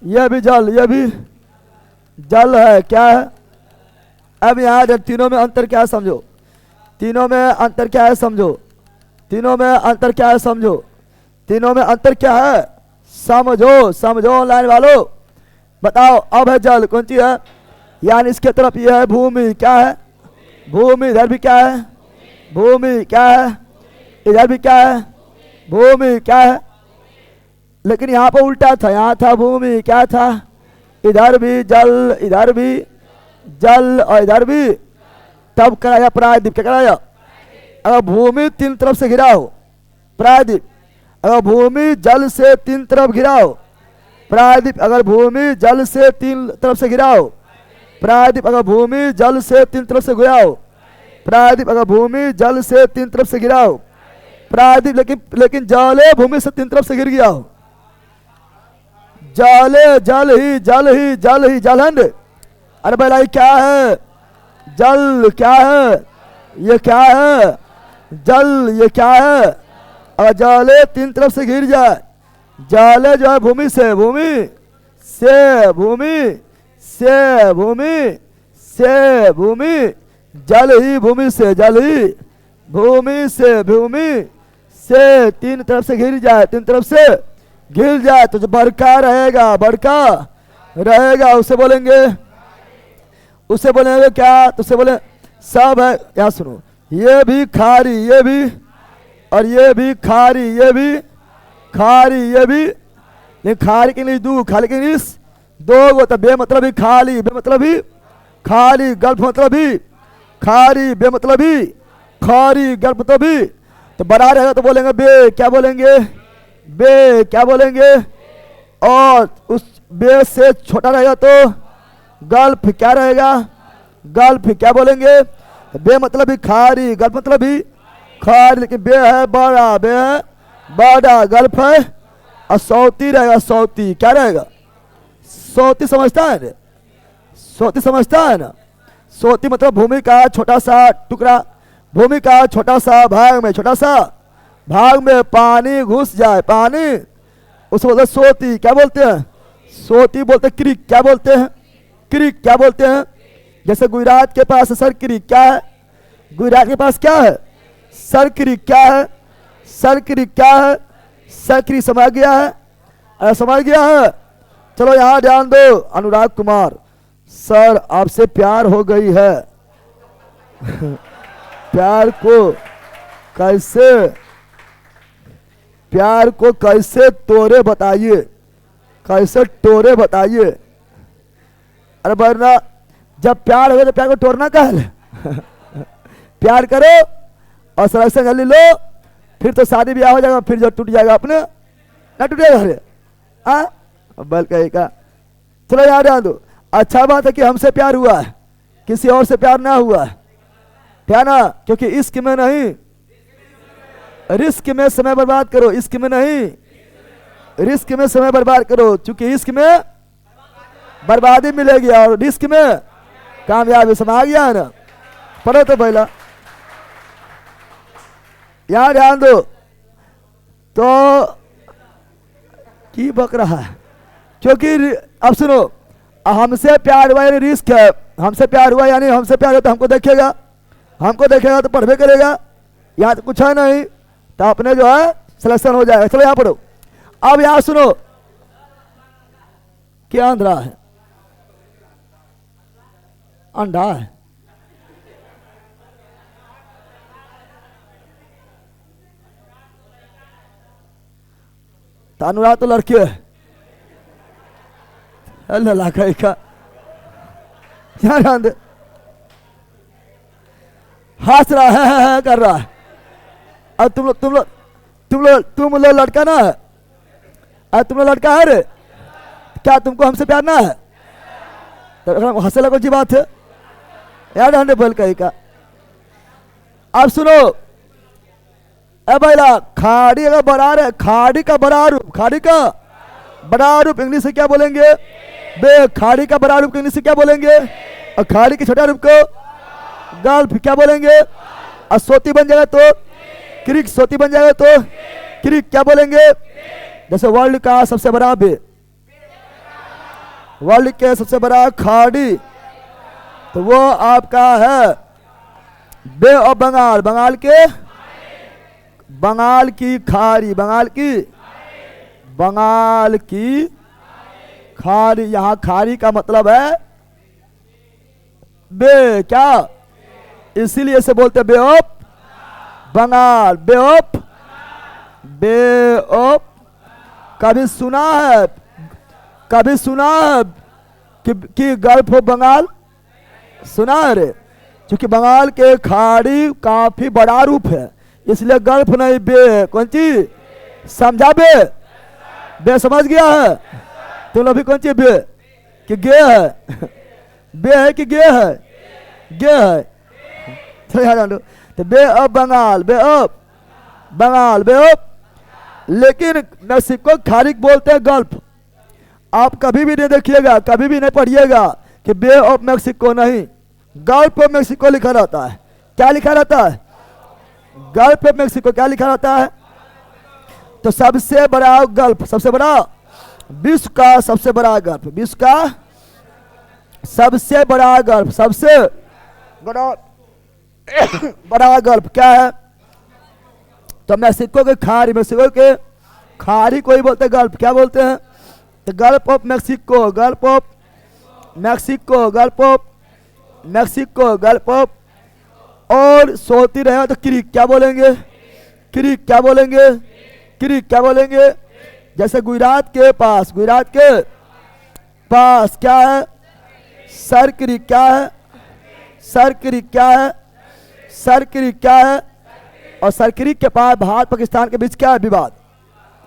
ये भी जल, ये भी जल है। क्या है? अब यहाँ तीनों में अंतर क्या है समझो, तीनों में अंतर क्या है समझो, तीनों में अंतर क्या है समझो, तीनों में अंतर क्या है समझो, समझो ऑनलाइन वालों, बताओ। अब है जल, कौन चीज है? यानी इसके तरफ ये है भूमि। क्या है? भूमि। इधर भी क्या है? भूमि। क्या है? इधर भी क्या है? भूमि। क्या है? लेकिन यहाँ पर उल्टा था, यहाँ था भूमि, क्या था? इधर भी जल, इधर भी जल और इधर भी, तब कराया प्रायद्वीप। क्या कराया? अगर भूमि तीन तरफ से घिरा हो प्रायद्वीप, अगर भूमि जल से तीन तरफ घिरा हो प्रायद्वीप, अगर भूमि जल से तीन तरफ से घिरा हो प्रायद्वीप, अगर भूमि जल से तीन तरफ से घिरा हो प्रायद्वीप, अगर भूमि जल से तीन तरफ से घिरा हो प्रायद्वीप, लेकिन जल भूमि से तीन तरफ से घिर गया हो, जल जल ही जल ही जल ही जलहंड। अरे भाई क्या है? जल। क्या है? ये क्या है? जल। ये क्या है? अगर जल तीन तरफ से घिर जाए, जल जो है भूमि से, भूमि से भूमि से भूमि से भूमि, जल ही भूमि से, जल ही भूमि से, भूमि से तीन तरफ से घिर जाए, तीन तरफ से घिर जाए तो जो बड़का रहेगा, बड़का रहेगा, उसे बोलेंगे, उसे बोलेंगे क्या? तो उसे बोले सब है। यहाँ सुनो, ये भी खारी, ये भी, और ये भी खारी, ये भी खारी, ये भी, ये खारी के इंग्लिश दो, खाली के इंग्लिश दो गो, तो बे मतलब ही खाली, बे मतलब ही खाली, गल्फ मतलब ही खारी, बे मतलब ही खारी, गल्फ मतलब ही। तो बड़ा रहेगा तो बोलेंगे बे, क्या बोलेंगे? बे। क्या बोलेंगे? और उस बे से छोटा रहेगा तो गल्फ। क्या रहेगा? गल्फ। क्या बोलेंगे? बे मतलब ही खारी, गल्फ मतलब ही खारी, लेकिन बे है बड़ा, बे है बड़ा, गल्फ है और सौती रहेगा, सौती। क्या रहेगा? सौती। समझता है ना? सौती समझता है ना? सौती मतलब भूमि का छोटा सा टुकड़ा, भूमि का छोटा सा भाग में, छोटा सा भाग में पानी घुस जाए, पानी, उसे बोलते सोती। क्या बोलते हैं? सोती बोलते हैं। क्रिक। क्या बोलते हैं? क्रिक। क्या बोलते हैं? जैसे गुजरात के पास सर क्रिक। क्या है? गुजरात के पास क्या है? सर क्रिक। क्या है? सर क्रिक। क्या है? सर क्रिक। समझ गया है? समझ गया है? चलो यहाँ ध्यान दो। अनुराग कुमार सर, आपसे प्यार हो गई है। प्यार को कैसे, प्यार को कैसे तोड़े बताइए, कैसे तोड़े बताइए। अरे वरना जब प्यार हो तो प्यार को तोड़ना क्या है? प्यार करो और सिलेक्शन कर लो, फिर तो शादी ब्याह हो जाएगा, फिर जो टूट जाएगा अपने, ना टूटेगा अरे बल कहेगा। चलो याद ध्यान दो। अच्छा बात है कि हमसे प्यार हुआ है, किसी और से प्यार ना हुआ है, क्या ना? क्योंकि इश्क में नहीं, रिस्क में समय बर्बाद करो, इश्क में नहीं, रिस्क में समय बर्बाद करो, क्योंकि इश्क में बर्बादी मिलेगी और रिस्क में कामयाबी। समझ गया है ना? पढ़ो तो पहला, यहां ध्यान दो। तो की बक रहा है, क्योंकि अब सुनो, हमसे प्यार हुआ यानी रिस्क है, हमसे प्यार हुआ यानी हमसे प्यार हो तो हमको देखेगा, हमको देखेगा तो पढ़वे करेगा, यहाँ तो कुछ है नहीं, तो अपने जो है सिलेक्शन हो जाएगा। चलो यहाँ पढ़ो। अब यहाँ सुनो, क्या अंधरा है? अंडा है। तो अनुराग तो लड़के है, अल्लाह का क्या ध्यान दे, हंस रहा है कर रहा है। अब तुम लोग लड़का ना है, अब तुम लोग लड़का है रे, क्या तुमको हमसे प्यार ना है? तो हंसे लगो जी बात है यार हंडे बोल कही का। अब सुनो ए भैया, खाड़ी अगर बड़ा है, खाड़ी का बड़ा रूप, खाड़ी का बड़ा रूप इंग्लिश से क्या बोलेंगे? बे। खाड़ी का बड़ा रूप इंग्लिश से क्या बोलेंगे? और खाड़ी के छोटा रूप को गल्फ क्या बोलेंगे? और सोती बन जाएगा तो क्रिक, सोती बन जाएगा तो क्रिक क्या बोलेंगे? जैसे वर्ल्ड का सबसे बड़ा बे, वर्ल्ड के सबसे बड़ा खाड़ी, तो वो आपका है बे ऑफ बंगाल, बंगाल के, बंगाल की खाड़ी, बंगाल की, बंगाल की खाड़ी। यहां खाड़ी का मतलब है बे, क्या? इसीलिए से बोलते bay of Bengal, bay of, bay of. कभी सुना है, कभी सुना है कि गल्फ ऑफ बंगाल? सुना है रे, क्योंकि बंगाल के खाड़ी काफी बड़ा रूप है, इसलिए गल्फ नहीं बे है। कौन चीज समझा? बे, बे समझ गया है? तुम लोग भी कौन चीज बे कि गे है? बे है कि गे है? गे है। तो याद रखो, तो bay of Bengal, bay of Bengal, bay of. लेकिन मेक्सिको खाड़ी बोलते हैं गल्फ। आप कभी भी नहीं देखिएगा, कभी भी नहीं पढ़िएगा कि बे ऑफ मेक्सिको, नहीं, गल्फ ऑफ मेक्सिको लिखा रहता है। क्या लिखा रहता है? Gulf of Mexico. क्या लिखा रहता है? तो सबसे बड़ा गल्फ, सबसे बड़ा, विश्व का सबसे बड़ा गल्फ, विश्व का सबसे बड़ा गल्फ, सबसे बड़ा बड़ा गल्फ क्या है? तो मेक्सिको के खाड़ी, मेक्सिको के खाड़ी को ही बोलते हैं गल्फ। क्या बोलते हैं? तो gulf of Mexico, gulf of Mexico, gulf of Mexico, gulf of. और सोती रहे तो क्रीक क्या बोलेंगे? क्रीक क्या बोलेंगे? क्रीक क्या बोलेंगे? जैसे गुजरात के पास, गुजरात के पास क्या है? Sir creek. क्या है? Sir creek. क्या है? सर क्रीक क्या है? और सर क्रीक के पास भारत पाकिस्तान के बीच क्या है? विवाद।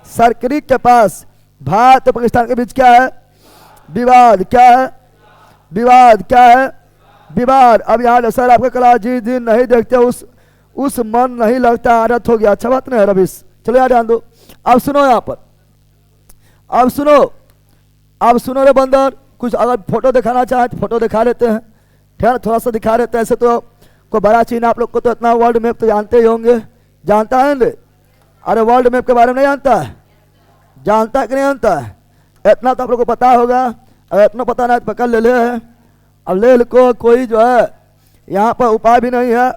सर क्रीक के पास भारत और पाकिस्तान के बीच क्या है? विवाद। क्या है? विवाद। क्या है? विवाद। अब यहाँ सर आपके क्लास जिस दिन नहीं देखते उस मन नहीं लगता, आदत हो गया। अच्छा बात नहीं है रविश, चलो यार ध्यान दो। अब सुनो यहाँ पर, अब सुनो, अब सुनो रे बंदर, कुछ अगर फोटो दिखाना चाहे तो फोटो दिखा लेते हैं, ठीक है, थोड़ा सा दिखा लेते हैं। ऐसे तो कोई बड़ा चीज आप लोग को तो इतना वर्ल्ड मैप तो जानते ही होंगे, जानता है ना? अरे वर्ल्ड मैप के बारे में नहीं जानता है? जानता है कि नहीं जानता है? इतना तो आप लोग को पता होगा, अगर इतना पता नहीं तो पकड़ ले ले है। अब ले को कोई जो है यहाँ पर उपाय भी नहीं है।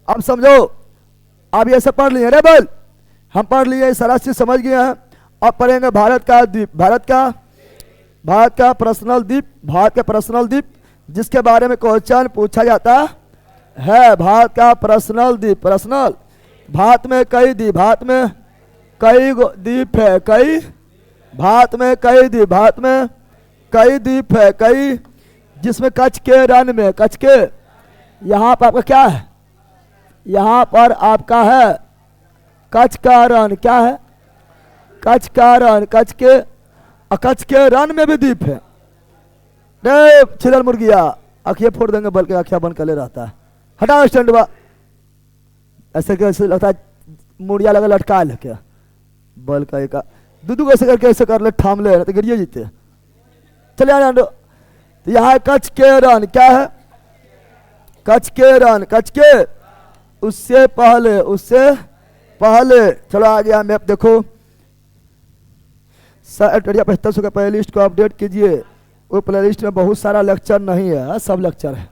अब समझो, अब ये सब पढ़ लिए रे बोल, हम पढ़ लिए, सारा चीज समझ गए हैं। अब पढ़ेंगे भारत का द्वीप, भारत का पर्सनल द्वीप, भारत का पर्सनल द्वीप जिसके बारे में क्वेश्चन पूछा जाता है। भारत का पर्सनल द्वीप, पर्सनल। भारत में कई द्वीप, भारत में कई द्वीप है, कई, भारत में कई द्वीप, भारत में कई द्वीप है, कई, जिसमें कच्छ के रण में, कच्छ के, यहाँ पर आपका क्या है? यहाँ पर आपका है कच्छ का रण। क्या है? कच्छ का रण, कच्छ के, कच्छ के रण में भी द्वीप है। रे छिदल मुर्गिया, आँखें फोड़ देंगे बल्कि आँखें बंद कर ले रहता है। हटाओ स्टैंड बा, ऐसे कैसे लगता है मुड़िया लगा लटका है क्या? बल का एक दूधू कैसे करके ऐसे कर ले, थाम ले तो गिरिए जीते। चले आने दो। तो यहाँ कच्छ के रण, क्या है? कच्छ के रण, कच्छ के उससे पहले, उससे पहले। चलो आ गया मैप देखो। सर 7500 का प्ले लिस्ट को अपडेट कीजिए। वो प्ले लिस्ट में बहुत सारा लेक्चर नहीं है, सब लेक्चर है,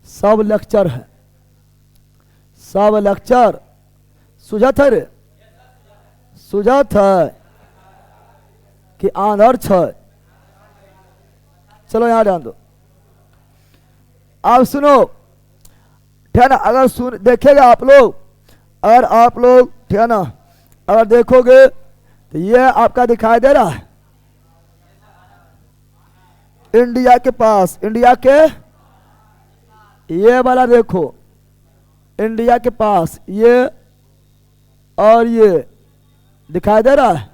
सब लेक्चर है, सब लेक्चर। सुझत है रे, सुझत है कि आंधर है? चलो यहाँ ध्यान दो। अब सुनो, ठीक है ना? अगर सुन देखेगा आप लोग, अगर आप लोग, ठीक है ना, अगर देखोगे तो ये आपका दिखाई दे रहा है इंडिया के पास, इंडिया के ये वाला देखो, इंडिया के पास ये और ये दिखाई दे रहा है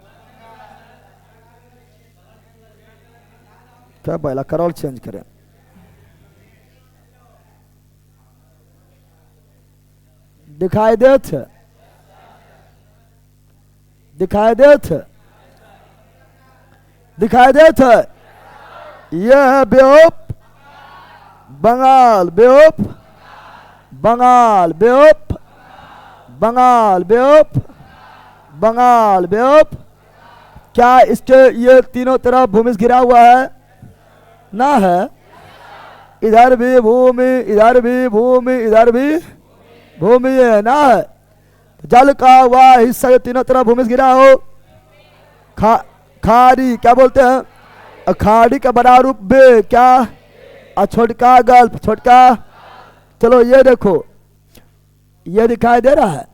क्या? पहला कलर चेंज करें, दिखाई देत है, दिखाई देत है, दिखाई देत है। यह है बेओप बंगाल, बेओप बंगाल, बेओप बंगाल, बेओप बंगाल, बेओप। क्या इसके ये तीनों तरफ भूमि से घिरा हुआ है? ना है। इधर भी भूमि, इधर भी भूमि, इधर भी भूमि है, ना है। जल का वह हिस्सा जो तीनों तरफ भूमि से घिरा हो, खाड़ी क्या बोलते हैं? खाड़ी का बड़ा रूप बे क्या? छोटका गल्फ, छोटका। चलो ये देखो, ये दिखाई दे रहा है,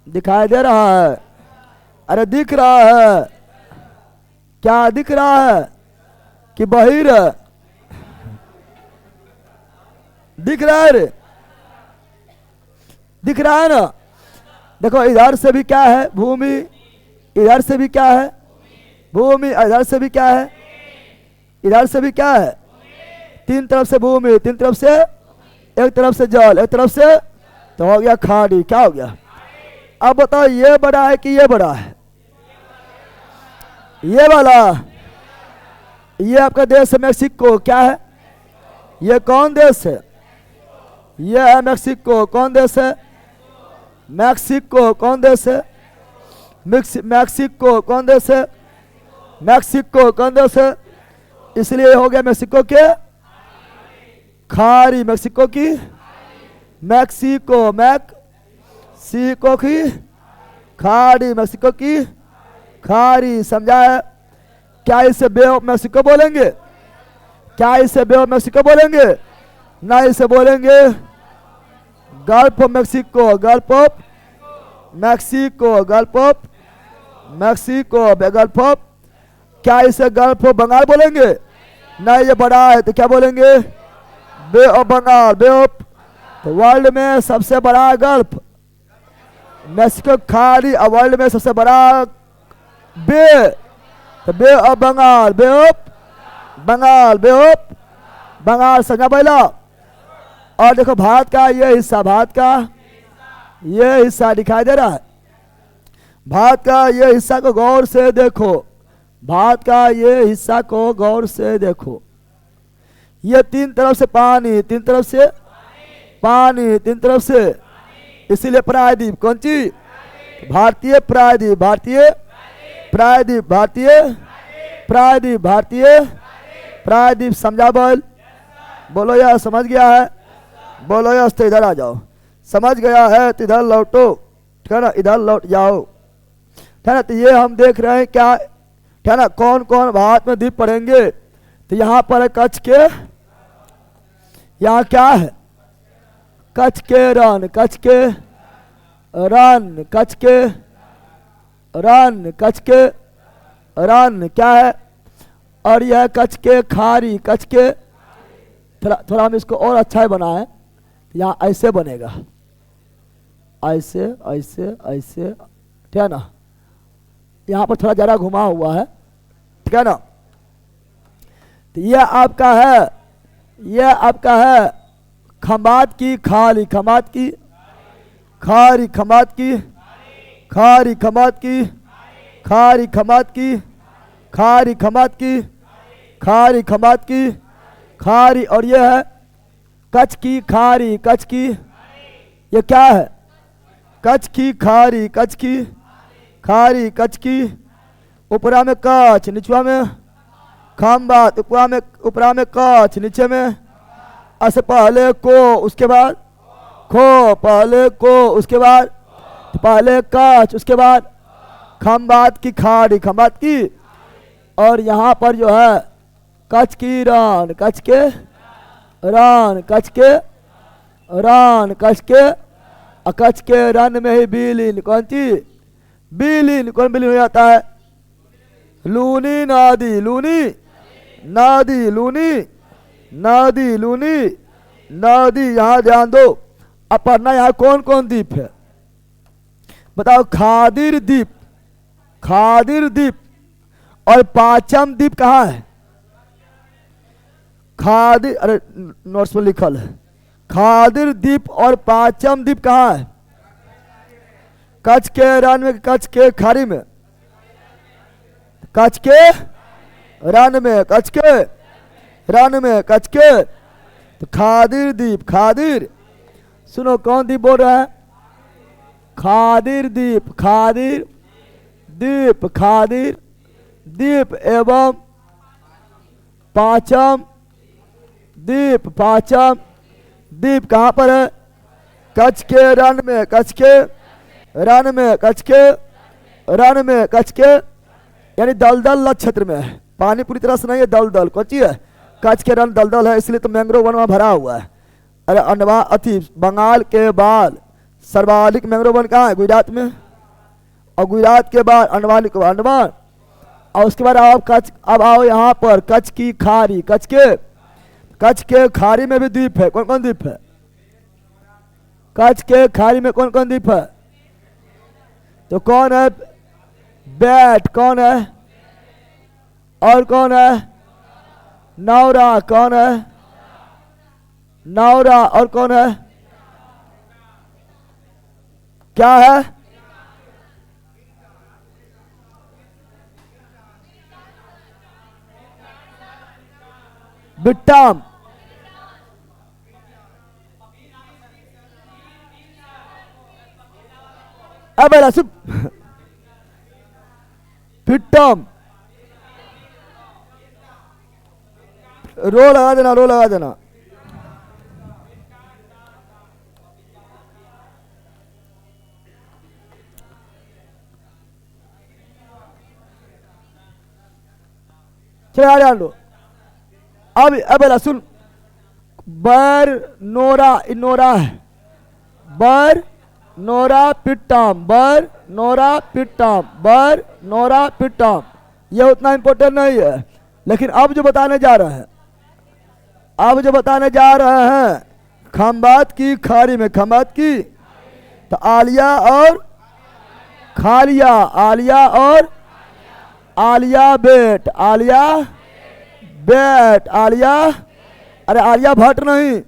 दिखाई दे रहा है। अरे दिख रहा है, क्या दिख रहा है कि बहिर दिख रहा है रे? दिख रहा है ना? देखो इधर से भी क्या है? भूमि। इधर से भी क्या है? भूमि। इधर से भी क्या है? इधर से भी क्या है? तीन तरफ से भूमि, तीन तरफ से, एक तरफ से जल, एक तरफ से, तो हो गया खाड़ी। क्या हो गया? अब बताओ ये बड़ा है कि ये बड़ा है? ये वाला। ये आपका देश है मेक्सिको। क्या है? ये कौन देश है? ये है मेक्सिको। कौन देश है? मेक्सिको। कौन देश है? मेक्सिको। कौन देश है? मेक्सिको। कौन देश है? इसलिए हो गया मेक्सिको के खाड़ी, मेक्सिको की, मेक्सिको, मैक्सिको की खाड़ी, मेक्सिको की खाड़ी। समझा है? क्या इसे बे ऑफ मेक्सिको बोलेंगे? क्या इसे बे ऑफ मेक्सिको बोलेंगे? ना, इसे बोलेंगे gulf of Mexico, gulf of Mexico, gulf of Mexico, gulf of. क्या इसे गल्फ ऑफ बंगाल बोलेंगे? ना, ये बड़ा है तो क्या बोलेंगे? बे ऑफ बंगाल, बे ऑफ। तो वर्ल्ड में सबसे बड़ा गल्फ मेक्सिको खाड़ी, और वर्ल्ड में सबसे बड़ा बे, तो bay of Bengal, bay of Bengal, bay of Bengal. समझा पहला? और देखो भारत का ये हिस्सा, भारत का ये हिस्सा दिखाई दे रहा है। भारत का ये हिस्सा को गौर से देखो, भारत का ये हिस्सा को गौर से देखो। ये तीन तरफ से पानी, तीन तरफ से पानी, तीन तरफ से, इसीलिए प्रायद्वीप। कौन सी? भारतीय प्रायद्वीप, भारतीय प्रायद्वीप, भारतीय प्रायद्वीप, भारतीय प्रायद्वीप। समझा? बोलो यार, समझ गया है? बोलो यार, तो इधर आ जाओ। समझ गया है तो इधर लौटो, ठीक है ना? इधर लौट जाओ, ठीक है ना? तो ये हम देख रहे हैं क्या, ठीक है ना? कौन कौन भारत में द्वीप पड़ेंगे? तो यहाँ पर है कच्छ के, यहाँ क्या है? कच्छ के रण, कच्छ के रण, कच्छ के रण, कच्छ के रण क्या है? और यह कच्छ के खाड़ी, कच्छ के, थोड़ा हम इसको और अच्छा बनाएं। यहाँ ऐसे बनेगा, ऐसे ऐसे ऐसे, ठीक है ना? यहाँ पर थोड़ा ज़्यादा घुमा हुआ है, ठीक है ना? तो यह आपका है, यह आपका है खंबात की खाड़ी, खंबात की खाड़ी, खंबात की खाड़ी, खंबात की खाड़ी, खंबात की खाड़ी, खंबात की खाड़ी, खंबात की खाड़ी। और यह है कच्छ की खाड़ी, कच्छ की, ये क्या है? कच्छ की खाड़ी, कच्छ की खाड़ी, कच्छ की। ऊपरा में कच्छ, निचवा में खंबात, ऊपरा में कच्छ, नीचे में ऐसे पहले को, उसके बाद खो, पहले को, उसके बाद पहले कच्छ, उसके बाद खंबात की खाड़ी, खंबात की। और यहाँ पर जो है कच्छ की रण, कच्छ के रण, कच्छ के रण, कच्छ के, और कच्छ के रण में ही विलीन। कौन सी? विलीन। कौन विलीन हो जाता है? लूनी नदी, लूनी नदी, लूनी नदी, लूनी नदी। यहाँ ध्यान दो। अब पढ़ना, यहाँ कौन कौन द्वीप है बताओ? खादिर द्वीप, खादिर द्वीप। और पांचम द्वीप कहाँ है? खादिर, अरे नोट्स में लिखल है खादिर द्वीप और पाचम द्वीप कहाँ है? कच्छ के रण में, कच्छ के खाड़ी में, कच्छ के रण में, कच्छ के रण में, कच्छ के। तो खादिर द्वीप, खादिर, सुनो कौन द्वीप बोल रहा है? खादिर द्वीप, खादिर द्वीप, खादिर द्वीप एवं पाचम द्वीप, पाचम द्वीप कहाँ पर है? कच्छ के रण में, कच्छ के रण में, कच्छ के रण में, कच्छ के यानी दलदल नक्षत्र में है। पानी पूरी तरह से नहीं है, दलदल कौन चीज है? कच्छ के रण दलदल है, इसलिए तो मैंग्रोव वन वहाँ भरा हुआ है। अरे अंडवा अति बंगाल के बाद सर्वाधिक मैंग्रोव वन कहाँ है? गुजरात में। और गुजरात के बाद अंडमान निकोबार, अंडमान। और उसके बाद आप कच्छ, अब आओ यहाँ पर कच्छ की खाड़ी, कच्छ के खाड़ी में भी द्वीप है। कौन कौन द्वीप है? कच्छ के खाड़ी में कौन कौन द्वीप है? तो कौन है? बैट, कौन है? और कौन है? नौरा, कौन है? नौरा, और कौन है? क्या है? बिट्टाम, अब बिट्टाम, रो लगा देना, रो लगा देना। चलो यार ध्यान दो। अब सुन, बर नोरा, नोरा है, बर नोरा पिट्टाम, बर नोरा पिट्टाम, बर नोरा पिट्टाम। ये उतना इंपॉर्टेंट नहीं है, लेकिन अब जो बताने जा रहे हैं, अब जो बताने जा रहे हैं खंबात की खाड़ी में, खंबात की, तो आलिया और खालिया, आलिया और आलिया बेट, आलिया बेट, आलिया, अरे आलिया भट्ट नहीं,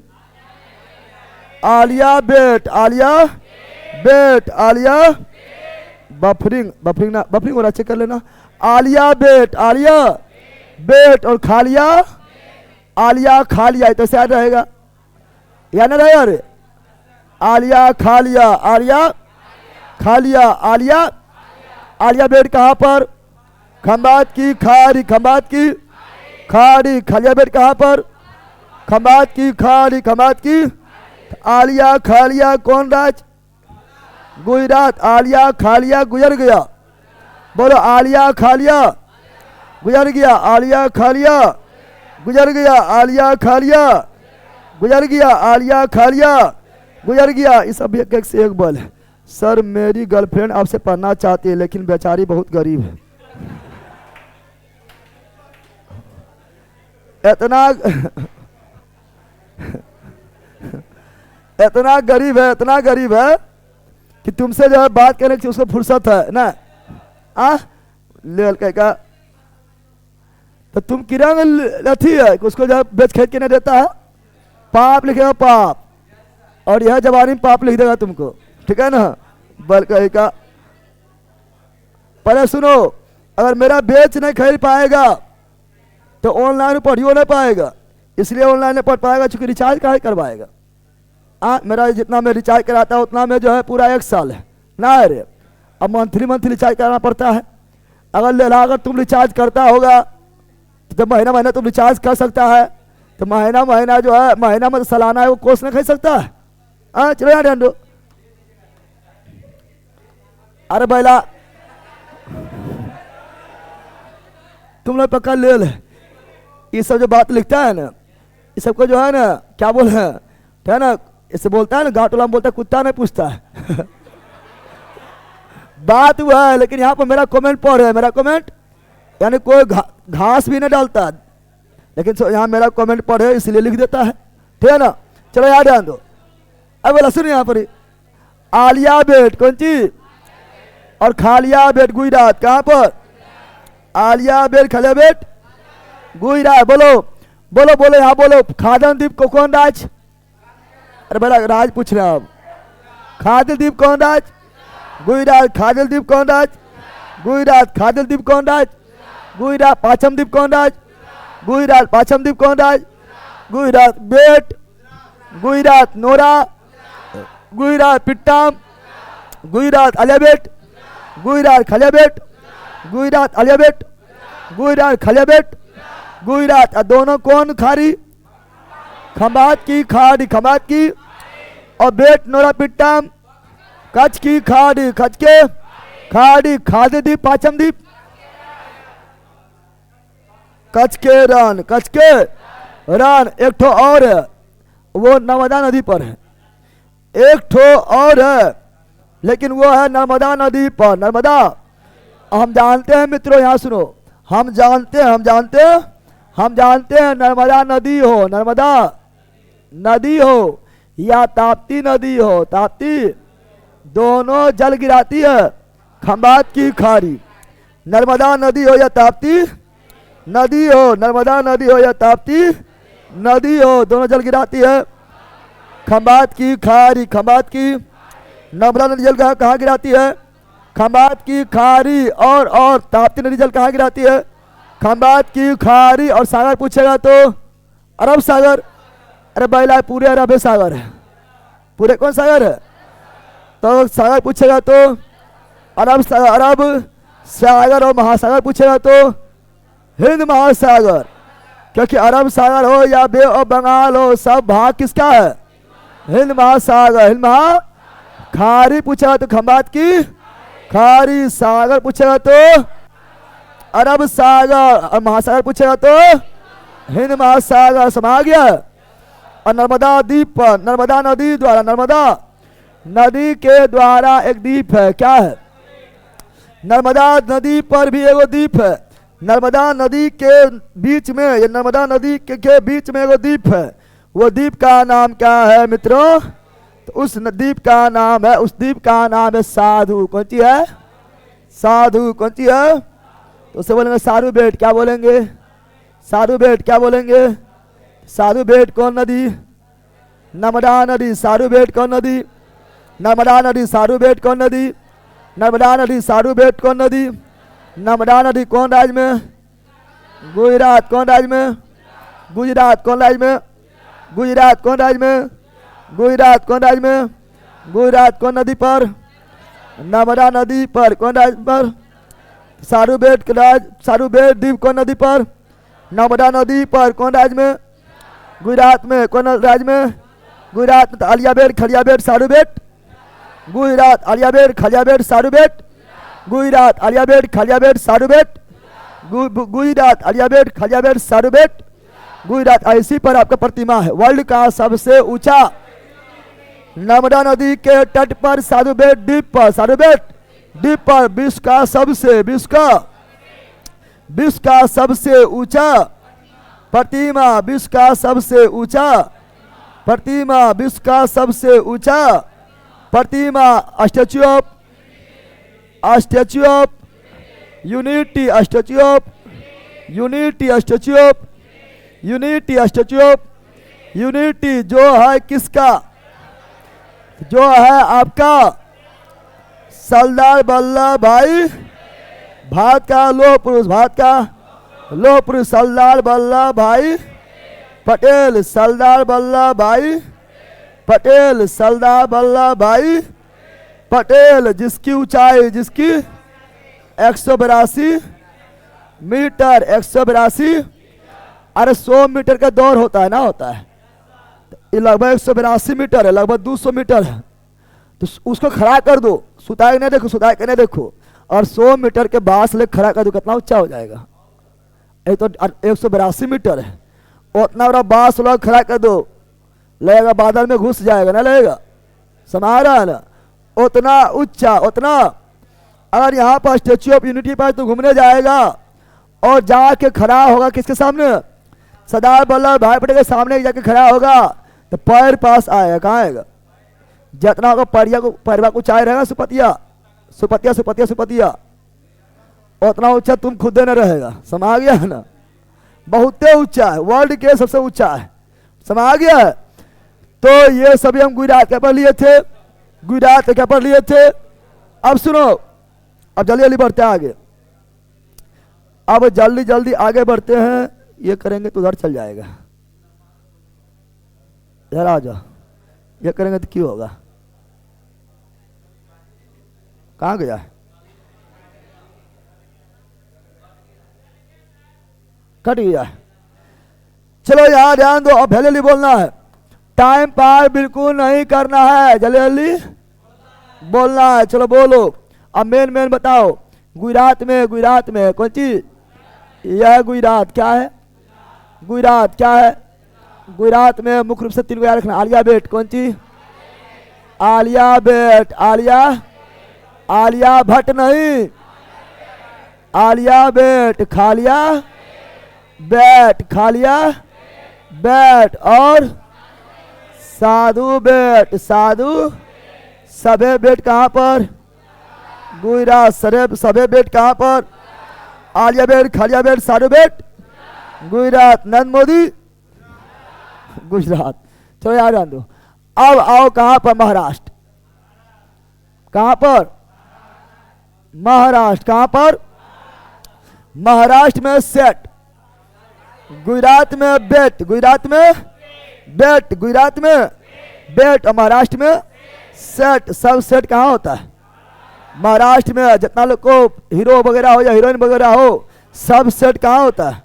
आलिया बेट, आलिया बेट, आलिया बफरिंग, बफरिंग ना, बफरिंग और चेक कर लेना। आलिया बेट, आलिया बेट और खालिया, आलिया खालिया, तो शायद रहेगा या ना रहेगा? अरे आलिया खालिया, आलिया खालिया, आलिया, आलिया बेट कहाँ पर? खंबात की खाड़ी, खंबात की खाड़ी, खालिया बेट कहाँ पर? खंबात की खाड़ी, खंबात की। आलिया खालिया कौन राज? गुजरात। आलिया खालिया गुजर गया, बोलो आलिया खालिया गुजर गया, आलिया खालिया गुजर गया, आलिया खालिया गुजर गया, आलिया खालिया गुजर गया। इस सब एक से एक बल है। सर मेरी गर्लफ्रेंड आपसे पढ़ना चाहती है, लेकिन बेचारी बहुत गरीब है। इतना इतना गरीब है, इतना गरीब है कि तुमसे जो है बात करने की उसको फुर्सत है ना? ले का तो तुम किरण लथी है कि उसको जो है बेच खेत के नहीं देता है, पाप लिखेगा पाप, और यह जवानी में पाप लिख देगा तुमको, ठीक है ना? बल का पहले सुनो, अगर मेरा बेच नहीं खरीद पाएगा तो ऑनलाइन पढ़ियो नहीं पाएगा, इसलिए ऑनलाइन नहीं पढ़ पाएगा चूंकि रिचार्ज कहाँ करवाएगा। मेरा जितना मैं रिचार्ज कराता हूँ उतना में जो है पूरा 1 साल है ना। अरे अब मंथली रिचार्ज कराना पड़ता है। अगर तुम रिचार्ज करता होगा तो महीना महीना तुम रिचार्ज कर सकता है, तो महीना महीना जो है, महीना में सालाना है वो कोर्स नहीं खरीद सकता है। चलो यार दो। अरे बैला तुम लोग पक्का ले ले, ये सब जो बात लिखता है ना, ये सबको जो है ना क्या बोल है ना, इससे बोलता है ना घाटोला में बोलता है कुत्ता नहीं पूछता है। बात हुआ है, लेकिन यहाँ पर मेरा कमेंट पढ़े, मेरा कमेंट यानी कोई घास भी नहीं डालता, लेकिन यहाँ मेरा कमेंट पढ़े इसलिए लिख देता है, ठीक है ना? चलो यार ध्यान दो। अब बोला सुन, यहाँ पर आलिया बेट कौन चीज और खालिया बेट गुजरात, कहाँ पर? आलिया बेट खालिया बेट गुजरात। बोलो बोलो बोलो, यहाँ बोलो। खादन द्वीप को कौन राज? अरे बड़ा राज पूछ रहे हैं आप। खादिल द्वीप कौन राज? गुजरात। खादिल द्वीप कौन राज? गुजरात। खादिल द्वीप कौन राज? गुजरात। पाचम द्वीप कौन राज? गुजरात। पाचम द्वीप कौन राज? गुजरात। बेट गुजरात। नोरा गुजरात। पिट्टाम गुजरात। अलियाबेट गुजरात। खलियाबेट गुजरात। अलियाबेट गुजरात। खलियाबेट गुजरात। दोनों कौन खारी? खंभात की खाड़ी, खंभात की। और बेट नोरा पिट्टाम कच्छ की खाड़ी, कच्छ के खाड़ी। खादी द्वीप पाचम द्वीप कच्छ के रण, कच्छ के रण। एक ठो और है, वो नर्मदा नदी पर है। एक ठो और है लेकिन वो है नर्मदा नदी पर। नर्मदा हम जानते हैं मित्रों, यहाँ सुनो, हम जानते हैं नर्मदा नदी हो, नर्मदा नदी हो या ताप्ती नदी हो, ताप्ती दोनों जल गिराती है खंभात की खाड़ी। नर्मदा नदी हो या ताप्ती नदी हो, नर्मदा नदी हो या ताप्ती नदी हो, दोनों जल गिराती है खंभात की खाड़ी। खंभात की नर्मदा नदी जल कहाँ गिराती है? खंभात की खाड़ी। और ताप्ती नदी जल कहाँ गिराती है? खंभात की खाड़ी। और सागर पूछेगा तो अरब सागर। अरे बैला पूरे अरब सागर है, पूरे कौन सागर है? तो सागर पूछेगा तो अरब सागर, अरब सागर। और महासागर पूछेगा तो हिंद महासागर, क्योंकि अरब सागर हो या बे और बंगाल हो, सब भाग किसका है? हिंद महासागर। हिंद महा खाड़ी पूछेगा तो खंभात की खाड़ी। सागर पूछेगा तो अरब सागर। और महासागर पूछेगा तो हिंद महासागर। समा गया। और नर्मदा द्वीप पर, नर्मदा नदी द्वारा, नर्मदा नदी के द्वारा एक द्वीप है। क्या है? नर्मदा नदी पर भी एगो द्वीप है। नर्मदा नदी के बीच में, ये नर्मदा नदी के बीच में एगो द्वीप है। वो द्वीप का नाम क्या है मित्रों? तो उस द्वीप का नाम है, उस द्वीप का नाम है साधु। कौन सी है? साधु। कौन सी है? तो उसे बोलेंगे साधु बेट। क्या बोलेंगे? साधु बेट। क्या बोलेंगे? साधु बेट। कौन नदी? नर्मदा नदी। साधु बेट कौन नदी? नर्मदा नदी। साधु बेट कौन नदी? नर्मदा नदी। साधु बेट कौन नदी? नर्मदा नदी। कौन राज्य में? गुजरात। कौन राज्य में? गुजरात। कौन राज्य में? गुजरात। कौन राज्य में? गुजरात। कौन राज्य में? गुजरात। कौन नदी पर? नर्मदा नदी पर। कौन राज्य पर? साधु बेट साधु बेट द्वीप कौन नदी पर? नर्मदा नदी पर। कौन राज्य में? गुजरात में। कौन राज्य में? गुजरात में। तो अलियाबेट, खलियाबेट, साधु बेट गुजरात। अलियाबेट, खलियाबेट, साधु बेट गुजरात। अलियाबेट, खलियाबेट, साधु बेट गुजरात। अलियाबेट, खलियाबेट, साधु बेट गुजरात। ऐसी पर आपका प्रतिमा है। वर्ल्ड का सबसे ऊंचा नर्मदा नदी के तट पर साधु बेट द्वीप पर, साधु बेट द्वीप पर विश्व का सबसे ऊंचा प्रतिमा, विश्व का सबसे ऊंचा प्रतिमा, विश्व का सबसे ऊंचा प्रतिमा। Statue of Unity, Statue of Unity, Statue of Unity, Statue of Unity. जो है किसका? जो है आपका सरदार वल्लभ भाई, भारत का लौह पुरुष, भारत का लौह पुरुष सरदार वल्लभ भाई पटेल। सरदार वल्लभ भाई पटेल, सरदार वल्लभ भाई पटेल। जिसकी ऊंचाई, जिसकी 182 मीटर, 182। अरे 100 मीटर का दौड़ होता है ना, होता है। ये लगभग 182 मीटर है, लगभग 200 मीटर है। तो उसको खड़ा कर दो, सुता के नहीं देखो, सुता के नहीं देखो। और 100 मीटर के बांस ले खड़ा कर दो, कितना ऊंचा हो जाएगा? ये तो 182 मीटर है। उतना बड़ा बांस लोग खड़ा कर दो, लगेगा बादल में घुस जाएगा ना, लगेगा। समझ रहा है ना? उतना ऊंचा, उतना। अगर यहाँ पर स्टेच्यू ऑफ यूनिटी पर तो घूमने जाएगा और जाके खड़ा होगा किसके सामने? सरदार वल्लभ भाई पटेल के सामने जाके खड़ा होगा तो पैर पास आएगा। कहाँ आएगा? जितना होगा पैरवा को ऊंचाई रहेगा, सुपतिया सुपतिया सुपतिया सुपतिया, उतना ऊंचा तुम खुद न रहेगा। समझ गया है ना? बहुत ऊंचा है, वर्ल्ड के सबसे ऊंचा है। समझ गया है? तो ये सभी हम गुजरात के पढ़ लिए थे, गुजरात के पढ़ लिए थे। अब सुनो, अब जल्दी जल्दी बढ़ते हैं आगे। अब जल्दी जल्दी आगे बढ़ते हैं। ये करेंगे तो उधर चल जाएगा, इधर आ जाओ। ये करेंगे तो क्यों होगा? कहाँ गया है? कट गया है। चलो यार ध्यान दो, अब जल्दी बोलना है। टाइम पार बिल्कुल नहीं करना है, जल्दी जल्दी बोलना है। चलो बोलो। अब मेन बताओ। गुजरात में कौन चीज? यह गुजरात क्या है? गुजरात क्या है? गुजरात में मुख्य रूप से 3 को याद रखना। आलिया बेट कौन चीज? आलिया बेट। आलिया भट्ट नहीं, आलिया बेट। खालिया बेट, खालिया बेट। और साधु बेट, साधु सबे बेट कहाँ पर? गुजरात। सबे बेट कहाँ पर? आलिया बेट, खालिया बेट, साधु बेट गुजरात। नरेंद्र मोदी गुजरात। चलो याद दो। अब आओ कहाँ पर? महाराष्ट्र। कहाँ पर? महाराष्ट्र। कहाँ पर? महाराष्ट्र में सेट, गुजरात में बेट, गुजरात में बेट, गुजरात में बेट और महाराष्ट्र में सेट। सब सेट कहाँ होता है? महाराष्ट्र में। जितना लोग को हीरो वगैरह हो या हीरोइन वगैरह हो, सब सेट कहाँ होता है?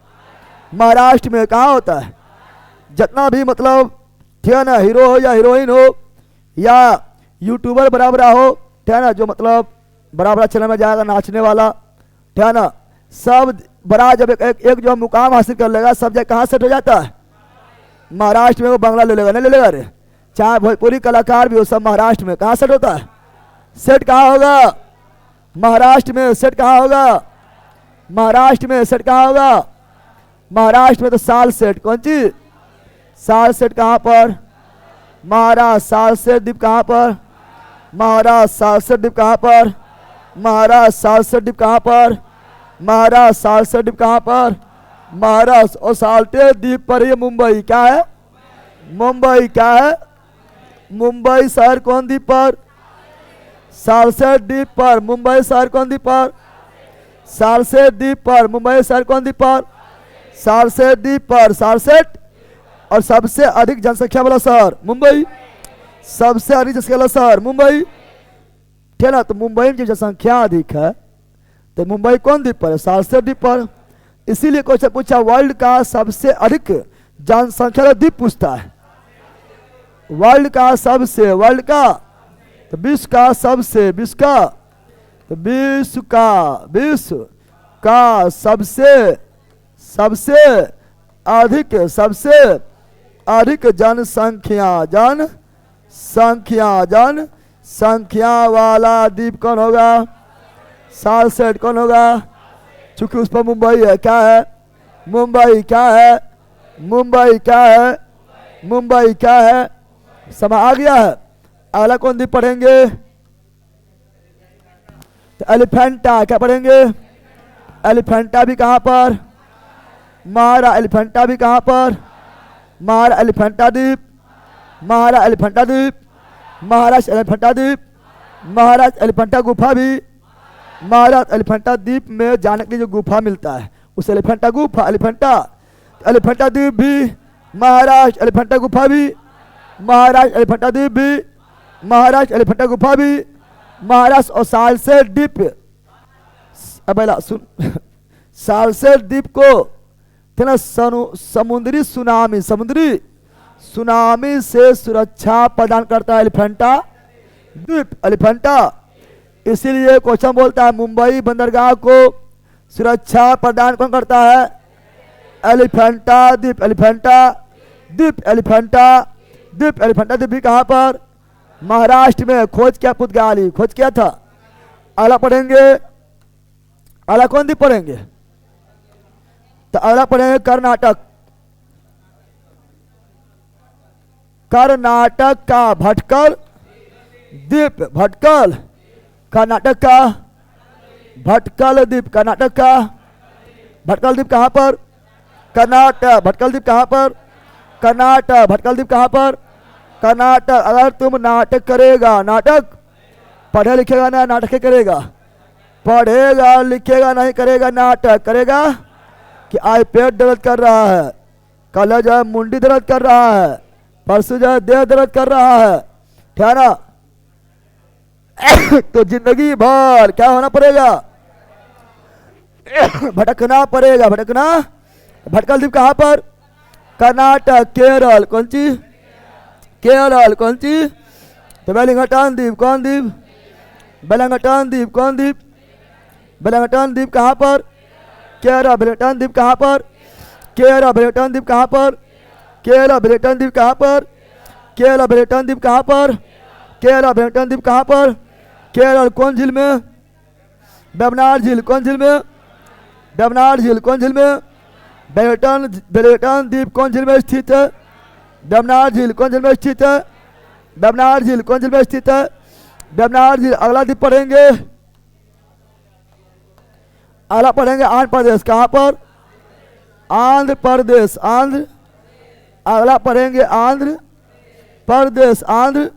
महाराष्ट्र में। कहाँ होता है? जितना भी मतलब ठीक है ना, हीरो हो या हीरोइन हो या यूट्यूबर बराबर हो, ठीक है ना, जो मतलब बराबर चैनल में जाएगा नाचने वाला, ठीक है ना, सब बड़ा जब एक जो मुकाम हासिल कर लेगा, सब जगह कहाँ सेट हो जाता है? महाराष्ट्र में। वो बंगला ले लेगा, नहीं ले लेगा रे? चाहे भोजपुरी कलाकार भी हो, सब महाराष्ट्र में। कहाँ सेट होता है? सेट कहाँ होगा? महाराष्ट्र में। सेट कहाँ होगा? महाराष्ट्र में। सेट कहाँ होगा? महाराष्ट्र में। तो साल सेट कौन चीज? साल सेट कहाँ पर? महाराष्ट्र। साल सेट द्वीप कहाँ पर? महाराष्ट्र। साल सेट द्वीप कहाँ पर? महाराष्ट्र। साल सेट द्वीप कहाँ पर? महाराष्ट्र। साल सेट द्वीप कहाँ पर? महाराष्ट्र। और साल्टे द्वीप पर ये मुंबई क्या है? मुंबई क्या है? मुंबई शहर कौन द्वीप पर? सालसेट द्वीप पर। मुंबई शहर कौन द्वीप पर? सालसेट द्वीप पर। मुंबई शहर कौन द्वीप पर? सालसेट द्वीप पर। सालसेट। और सबसे अधिक जनसंख्या वाला शहर मुंबई। सबसे अधिक जनसंख्या वाला शहर मुंबई, ठीक ना। तो मुंबई में जो जनसंख्या अधिक है, तो मुंबई कौन द्वीप पर है? सालसेट द्वीप पर। इसीलिए क्वेश्चन पूछा वर्ल्ड का सबसे अधिक जनसंख्या वाला द्वीप पूछता है। वर्ल्ड का सबसे, वर्ल्ड का तो विश्व का सबसे, विश्व का तो विश्व का सबसे अधिक जनसंख्या वाला द्वीप कौन होगा? सालसेट। कौन होगा? चूंकि उस पर मुंबई है। क्या है? मुंबई। क्या है? मुंबई। क्या है? मुंबई। क्या है? समय आ गया है। अगला कौन द्वीप पढ़ेंगे? तो एलिफेंटा। क्या पढ़ेंगे? एलिफेंटा भी कहाँ पर? महारा। एलिफेंटा भी कहाँ पर? महारा। एलिफेंटा द्वीप। महारा। एलिफेंटा द्वीप। महाराष्ट्र। एलिफेंटा द्वीप। महाराष्ट्र। एलिफेंटा गुफा भी। महाराष्ट्र। एलिफेंटा द्वीप में जाने के लिए जो गुफा मिलता है उस एलिफेंटा गुफा। एलिफेंटा द्वीप भी। महाराष्ट्र। एलिफेंटा गुफा भी। महाराष्ट्र। एलिफेंटा द्वीप भी। महाराष्ट्र। एलिफेंटा गुफा भी। महाराष्ट्र। और सालसेट द्वीप। अब सुन, सालसेट द्वीप को ना समुद्री सुनामी से सुरक्षा प्रदान करता है एलिफेंटा द्वीप। एलिफेंटा। इसीलिए क्वेश्चन बोलता है मुंबई बंदरगाह को सुरक्षा प्रदान कौन करता है? एलिफेंटा द्वीप। एलिफेंटा द्वीप। एलिफेंटा द्वीप। एलिफेंटा द्वीप भी कहाँ पर? महाराष्ट्र में। खोज क्या? पुर्तगाली खोज किया था। अगला पढ़ेंगे, अगला कौन द्वीप पढ़ेंगे? तो अगला पढ़ेंगे कर्नाटक। कर्नाटक का भटकल द्वीप। भटकल। कर्नाटक का भटकल द्वीप। कर्नाटक का भटकल द्वीप कहाँ पर? कर्नाटक। भटकल द्वीप कहाँ पर? कर्नाटक। भटकल द्वीप कहाँ पर? कर्नाटक। अगर तुम नाटक करेगा, नाटक पढ़े लिखेगा ना, नाटक करेगा, पढ़ेगा लिखेगा नहीं, करेगा नाटक, करेगा कि आज पेट दर्द कर रहा है, कल जो है मुंडी दर्द कर रहा है, परसों जो है देह दर्द कर रहा है, ठीक है ना। तो जिंदगी भर क्या होना पड़ेगा, भटकना पड़ेगा, भटकना। भटकल द्वीप कहाँ पर, कर्नाटक, केरल, कौन सी, केरल, कौन सी, तो वेलिंगटन द्वीप, कौन द्वीप, वेलिंगटन द्वीप, कौन द्वीप, वेलिंगटन द्वीप कहाँ पर, केरल। वेलिंगटन द्वीप कहाँ पर, केरल। वेलिंगटन द्वीप कहाँ पर, केरल। वेलिंगटन द्वीप कहाँ पर, केरल। वेलिंगटन द्वीप कहाँ पर, केरल। वेलिंगटन द्वीप कहाँ पर, केरल। कौन झील में, वेम्बनाड झील, कौन झील में, वेम्बनाड झील, कौन झील में, वेलिंगटन द्वीप कौन झील में स्थित है, वेम्बनाड झील कौन झील में स्थित है, वेम्बनाड झील कौन झील में स्थित है, वेम्बनाड झील। अगला द्वीप पढ़ेंगे, अगला पढ़ेंगे आंध्र प्रदेश, कहाँ पर, आंध्र प्रदेश, आंध्र। अगला पढ़ेंगे आंध्र प्रदेश, आंध्र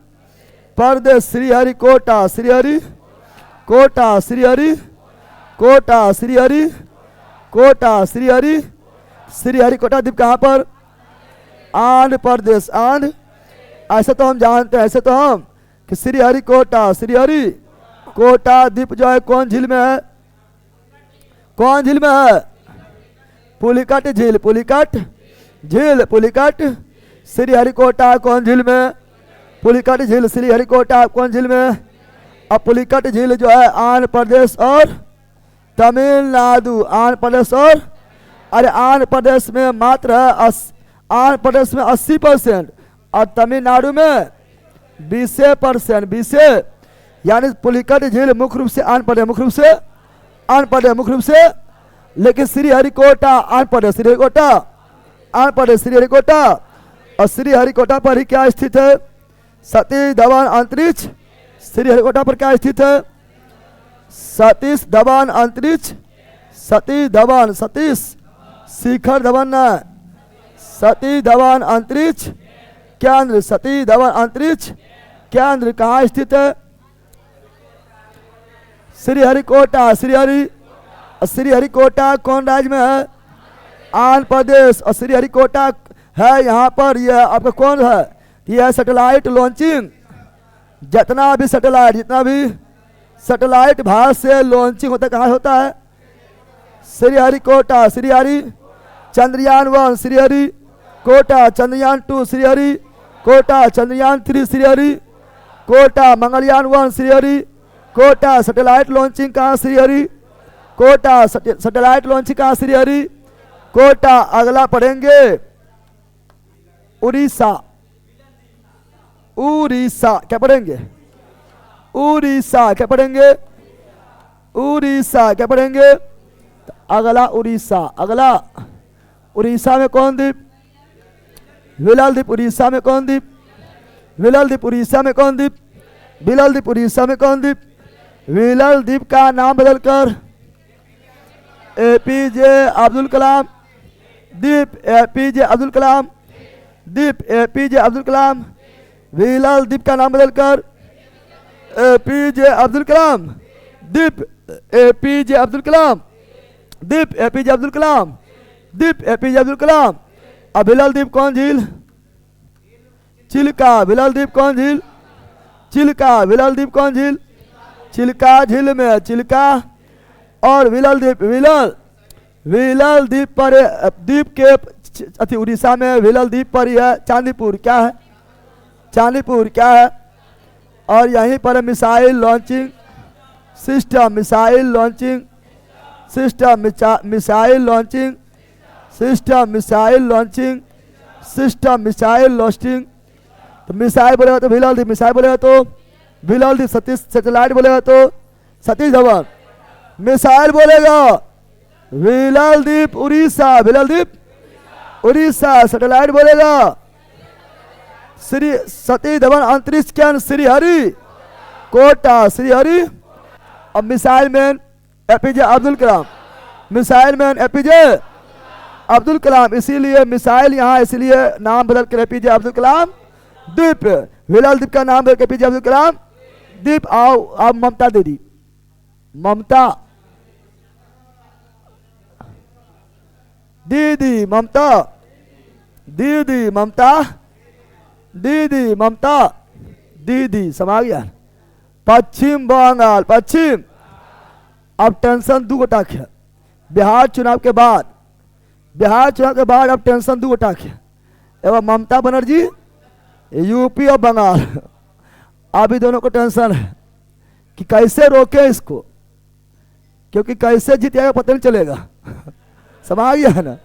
प्रदेश। श्रीहरिकोटा, श्रीहरिकोटा, श्रीहरिकोटा, श्रीहरिकोटा, श्रीहरिकोटा द्वीप कहाँ पर, आंध्र प्रदेश, आंध्र। ऐसे तो हम जानते हैं, ऐसे तो हम कि श्रीहरिकोटा, श्रीहरिकोटा द्वीप जो है कौन झील में है, कौन झील में है, पुलिकट झील, पुलिकट झील, पुलिकट। श्रीहरिकोटा कौन झील में, पुलिकट झील। श्रीहरिकोटा कौन झील में, अब पुलिकट झील जो है आंध्र प्रदेश और तमिलनाडु, आंध्र प्रदेश और, अरे आंध्र प्रदेश में मात्र आंध्र प्रदेश में 80% और तमिलनाडु में 20%, 20, यानी पुलिकट झील मुख्य रूप से आंध्र प्रदेश, मुख्य रूप से आंध्र प्रदेश, मुख्य रूप से। लेकिन श्रीहरिकोटा आंध्र प्रदेश, श्रीहरिकोटा आंध्र प्रदेश, श्रीहरिकोटा। और श्रीहरिकोटा पर ही क्या स्थित है, सतीश धवन अंतरिक्ष। श्रीहरिकोटा पर क्या स्थित है, सतीश धवन अंतरिक्ष, सतीश धवन, सतीश शिखर धवन न, सतीश धवन अंतरिक्ष केंद्र, सतीश धवन अंतरिक्ष केंद्र कहाँ स्थित है, श्रीहरिकोटा। श्रीहरिकोटा कौन राज्य में है, आंध्र प्रदेश। और श्रीहरिकोटा है यहाँ पर, यह आपका कौन है, यह सैटेलाइट लॉन्चिंग, जितना भी सैटेलाइट, जितना भी सैटेलाइट भारत से लॉन्चिंग होता है, कहाँ होता है, श्रीहरिकोटा। श्रीहरि चंद्रयान 1 श्रीहरिकोटा, चंद्रयान 2 श्रीहरिकोटा, चंद्रयान 3 श्रीहरिकोटा, मंगलयान 1 श्रीहरिकोटा। सैटेलाइट लॉन्चिंग कहाँ, श्रीहरिकोटा, सैटेलाइट लॉन्चिंग कहाँ, श्रीहरिकोटा। अगला पढ़ेंगे उड़ीसा, उड़ीसा क्या पढ़ेंगे, उड़ीसा क्या पढ़ेंगे, उड़ीसा क्या पढ़ेंगे। अगला उड़ीसा, अगला उड़ीसा में कौन द्वीप, विलाल द्वीप। उड़ीसा में कौन द्वीप, विलाल द्वीप। उड़ीसा में कौन द्वीप, विलाल द्वीप। उड़ीसा में कौन द्वीप, विलाल द्वीप का नाम बदलकर एपीजे अब्दुल कलाम द्वीप, एपीजे अब्दुल कलाम द्वीप, एपीजे अब्दुल कलाम। विलाल द्वीप का नाम बदलकर एपीजे अब्दुल कलाम द्वीप, एपीजे अब्दुल कलाम द्वीप, एपीजे अब्दुल कलाम द्वीप, एपीजे अब्दुल कलाम। अब विलाल द्वीप कौन झील, चिल्का। विलाल द्वीप कौन झील, चिल्का। विलाल द्वीप कौन झील, चिल्का झील में, चिल्का। और विलाल द्वीप, विलाल द्वीप पर द्वीप के उड़ीसा में विलाल द्वीप पर यह चांदीपुर क्या है, चांदीपुर क्या है। और यहीं पर missile launching system, missile launching system, missile launching system, missile launching system, missile launching. तो मिसाइल बोलेगा तो विलाल द्वीप, मिसाइल बोलेगा तो विलाल द्वीप, सतीश सैटेलाइट बोलेगा तो सतीश धवन, मिसाइल बोलेगा विलाल द्वीप उड़ीसा, विलाल द्वीप उड़ीसा। सैटेलाइट बोलेगा श्री सतीश धवन अंतरिक्ष केंद्र श्रीहरिकोटा, श्रीहरि। अब missile man APJ Abdul Kalam, missile man APJ Abdul Kalam. इसीलिए मिसाइल यहाँ, इसलिए नाम बदल कर एपीजे अब्दुल कलाम द्वीप। हिलाल द्वीप का नाम है पीजे अब्दुल कलाम द्वीप। आओ आप ममता दीदी, ममता दीदी, ममता दीदी, ममता दीदी, ममता दीदी, समा गया। पश्चिम बंगाल, पश्चिम। अब टेंशन दो गोटा है बिहार चुनाव के बाद, बिहार चुनाव के बाद अब टेंशन दो गोटा है एवं ममता बनर्जी यूपी और बंगाल। अभी दोनों को टेंशन है कि कैसे रोके इसको, क्योंकि कैसे जीत जाएगा पता नहीं चलेगा। समझ गया है ना।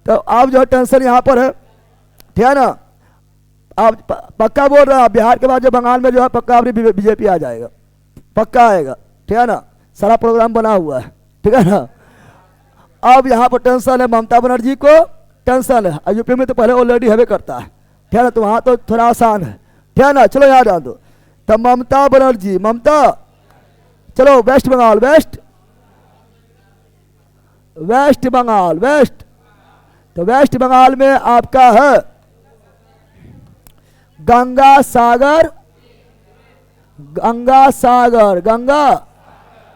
तो अब जो टेंशन यहाँ पर है, ठीक है ना। आप पक्का बोल रहा है बिहार के बाद जो बंगाल में जो है पक्का अपनी बीजेपी आ जाएगा, पक्का आएगा, ठीक है ना। सारा प्रोग्राम बना हुआ है, ठीक है ना। अब यहाँ पर टेंशन है ममता बनर्जी को, टेंशन है। यूपी में तो पहले ऑलरेडी हवे करता है, ठीक है ना, तो वहाँ तो थोड़ा आसान है, ठीक है ना। चलो यहाँ डाल दो तो ममता बनर्जी, ममता। चलो वेस्ट बंगाल, वेस्ट, वेस्ट बंगाल, वेस्ट। तो वेस्ट बंगाल में आपका है गंगा सागर, गंगा सागर, गंगा,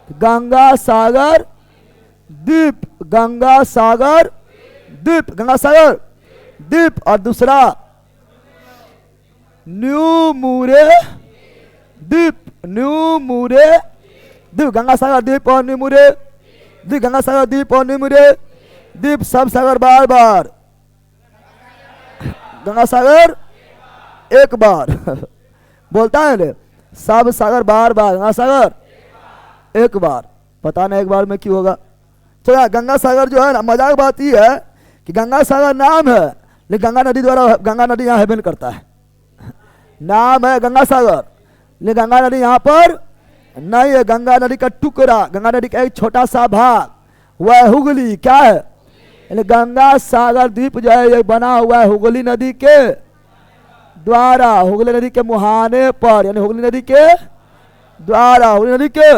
गंगा सागर द्वीप, गंगा सागर द्वीप, गंगा सागर द्वीप। और दूसरा न्यू मुरे द्वीप, न्यू मुरे द्वीप, गंगा सागर द्वीप और न्यू मुरे द्वीप, गंगा सागर द्वीप और न्यू मुरे द्वीप। सब सागर बार बार, गंगा सागर एक बार बोलता है ना, सब सागर बार बार, गंगा सागर एक बार। पता नहीं एक बार में क्यों होगा। तो गंगा सागर जो है ना, मजाक बात ये है कि गंगा सागर नाम है लेकिन गंगा नदी द्वारा, गंगा नदी यहाँ हेवन करता है। नाम है गंगा सागर लेकिन गंगा नदी यहाँ पर नहीं है। गंगा नदी का टुकड़ा, गंगा नदी का एक छोटा सा भाग, वह हुगली क्या है, यानी गंगा सागर द्वीप जो है ये बना हुआ है हुगली नदी के द्वारा, हुगली नदी के मुहाने पर, यानी हुगली नदी के द्वारा, हुगली नदी के।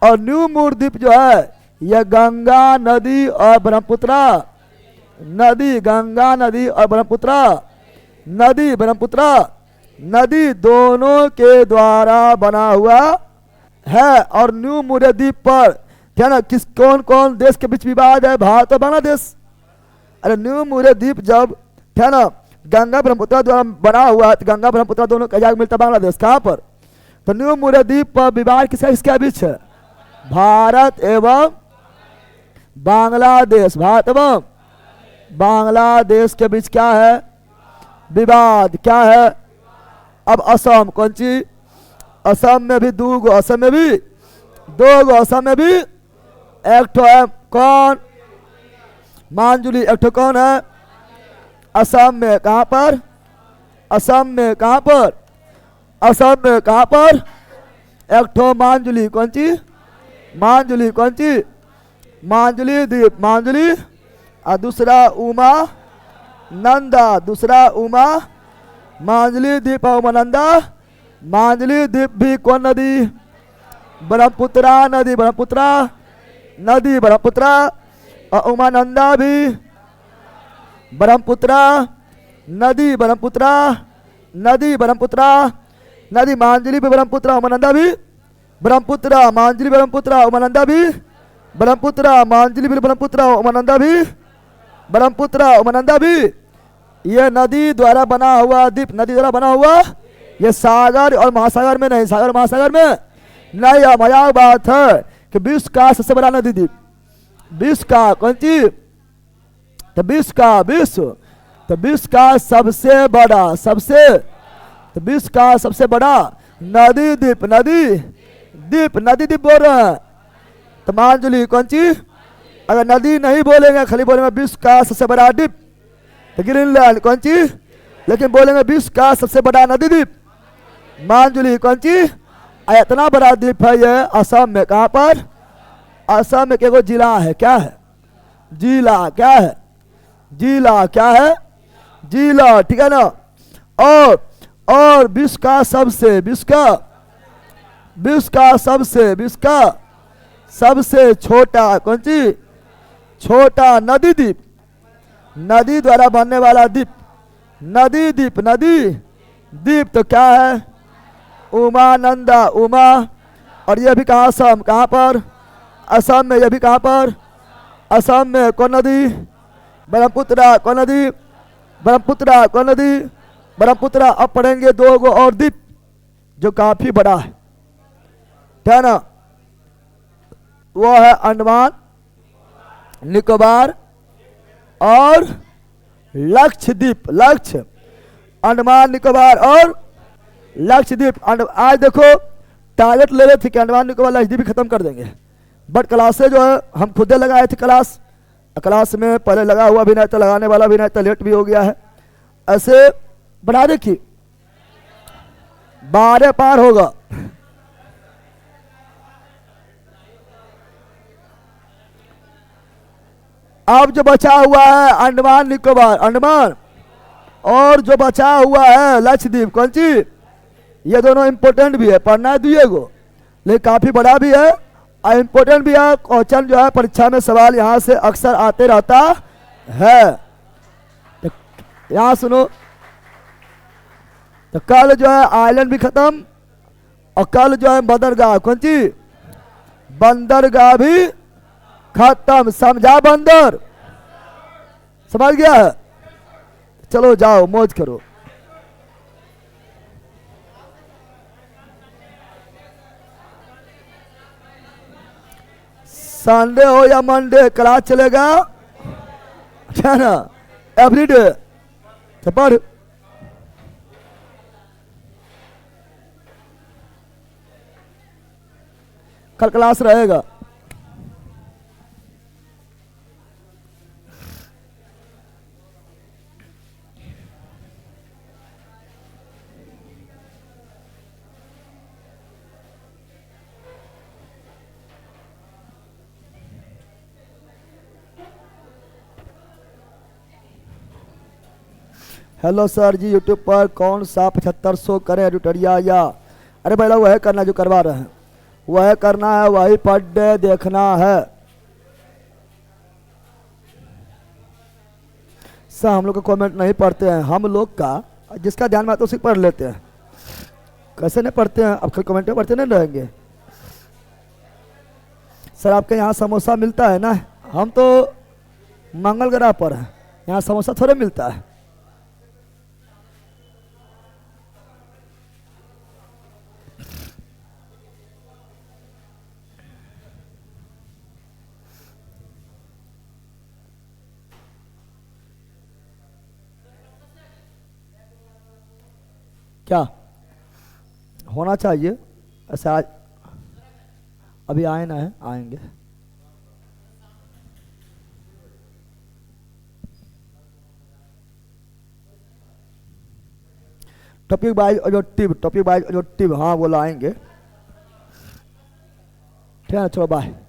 और न्यू मूर द्वीप जो है यह गंगा नदी और ब्रह्मपुत्रा नदी, गंगा नदी और ब्रह्मपुत्रा नदी, ब्रह्मपुत्रा नदी दोनों के द्वारा बना हुआ है। और न्यू मूर द्वीप पर, क्या ना, किस कौन कौन देश के बीच विवाद है, भारत और बांग्लादेश। अरे न्यू मूर द्वीप जब, क्या ना, गंगा ब्रह्मपुत्र द्वारा बना हुआ है, तो गंगा ब्रह्मपुत्र दोनों का जाग मिलता बांग्लादेश कहाँ पर, तो न्यू मूर द्वीप पर विवाद किसका किसके बीच है, भारत एवं बांग्लादेश, भारत एवं बांग्लादेश के बीच क्या है, विवाद क्या है। अब असम कौन सी, असम में भी दो गो, असम में भी दो गो, असम में भी एक ठो है कौन, मांजुली, एक ठो कौन है, असम में कहाँ पर, असम में कहाँ पर, असम में कहाँ पर, एक ठो मांजुली कौन सी, मांजुली कौन सी, मांजुली द्वीप, मांजुली। और दूसरा उमा नंदा, दूसरा उमा मांजुली द्वीप और उमानंदा। मांजुली द्वीप भी कौन नदी, ब्रह्मपुत्रा नदी, ब्रह्मपुत्रा नदी, ब्रह्मपुत्रा। और उमानंदा भी ब्रह्मपुत्रा नदी, ब्रह्मपुत्रा नदी, ब्रह्मपुत्रा नदी। मांजुली भी ब्रह्मपुत्रा, उमानंदा भी ब्रह्मपुत्रा, मांजुली ब्रह्मपुत्रा, उमानंदा भी ब्रह्मपुत्रा, मांजुली भी ब्रह्मपुत्रा, उमानंदा भी ब्रह्मपुत्रा, उमानंदा भी। ये नदी द्वारा बना हुआ द्वीप, नदी द्वारा बना हुआ, ये सागर और महासागर में नहीं, सागर महासागर में नहीं। मजाक बात है कि विश्व का सबसे बड़ा नदी द्वीप, विश्व का कौन सी, तो विश्व का, विश्व, तो विश्व का सबसे बड़ा, सबसे, तो विश्व का सबसे बड़ा नदी द्वीप, नदी द्वीप, नदी द्वीप बोल रहे हैं। तो मांजुली कौन सी, अगर नदी नहीं बोलेंगे खाली बोलेंगे विश्व का सबसे बड़ा द्वीप, तो ग्रीनलैंड कौन सी, लेकिन बोलेंगे विश्व का सबसे बड़ा नदी द्वीप, मांजुली कौन सी। इतना बड़ा द्वीप है ये असम में, कहाँ पर, असम में केवल जिला है, क्या है, जिला क्या है, जिला क्या है, जिला, ठीक है ना। और विश्व का सबसे, विश्व का, विश्व का सबसे, विश्व का सबसे छोटा कौन सी, छोटा नदी द्वीप, नदी द्वारा बनने वाला द्वीप, नदी द्वीप, नदी द्वीप तो क्या है? उमानंदा, उमा। और ये भी कहाँ? असम। कहाँ पर? असम में। ये भी कहाँ पर? असम में। कौन नदी? ब्रह्मपुत्र। कौन नदी? ब्रह्मपुत्र। कौन नदी? ब्रह्मपुत्र। अब पढ़ेंगे दो गो और द्वीप जो काफी बड़ा है, क्या ना? वो है अंडमान निकोबार और लक्षद्वीप। लक्ष्य, अंडमान निकोबार और लक्षद्वीप। आज देखो टारगेट ले रहे थे कि अंडमान निकोबार लक्षद्वीप भी खत्म कर देंगे, बट क्लास से जो है हम खुदे लगाए थे। क्लास में पहले लगा हुआ भी नहीं था, लगाने वाला भी नहीं था, लेट भी हो गया है। ऐसे बना देखिए 12 पार होगा। अब जो बचा हुआ है अंडमान निकोबार, अंडमान, और जो बचा हुआ है लक्षद्वीप, कौन सी? ये दोनों इंपोर्टेंट भी है, पढ़ना है दुए को, लेकिन काफी बड़ा भी है और इंपोर्टेंट भी है। क्वेश्चन जो है परीक्षा में सवाल यहाँ से अक्सर आते रहता है। तो यहाँ सुनो, तो कल जो है आइलैंड भी खत्म और कल जो है बंदरगाह, कौन सी? बंदरगाह भी खत्म। समझा? बंदर समझ गया है? चलो जाओ मौज करो। संडे हो या मंडे क्लास चलेगा, क्या ना? एवरीडे। तो पढ़। कल क्लास रहेगा। हेलो सर जी, यूट्यूब पर कौन सा 7500 करें एडिटोरिया या? अरे भाई वह करना जो करवा रहे हैं, वह करना है, वही पर डे देखना है। सर हम लोग का कमेंट नहीं पढ़ते हैं, हम लोग का जिसका ध्यान में आता है उसी पढ़ लेते हैं। कैसे नहीं पढ़ते हैं? अब कल कमेंट में पढ़ते नहीं रहेंगे। सर आपके यहाँ समोसा मिलता है ना? हम तो मंगल ग्रह पर हैं, यहाँ समोसा थोड़े मिलता है। क्या होना चाहिए ऐसा? आज अभी आए ना है, आएंगे। Topic wise objective, topic wise objective, हाँ वो लाएंगे। ठीक है, चलो बाय।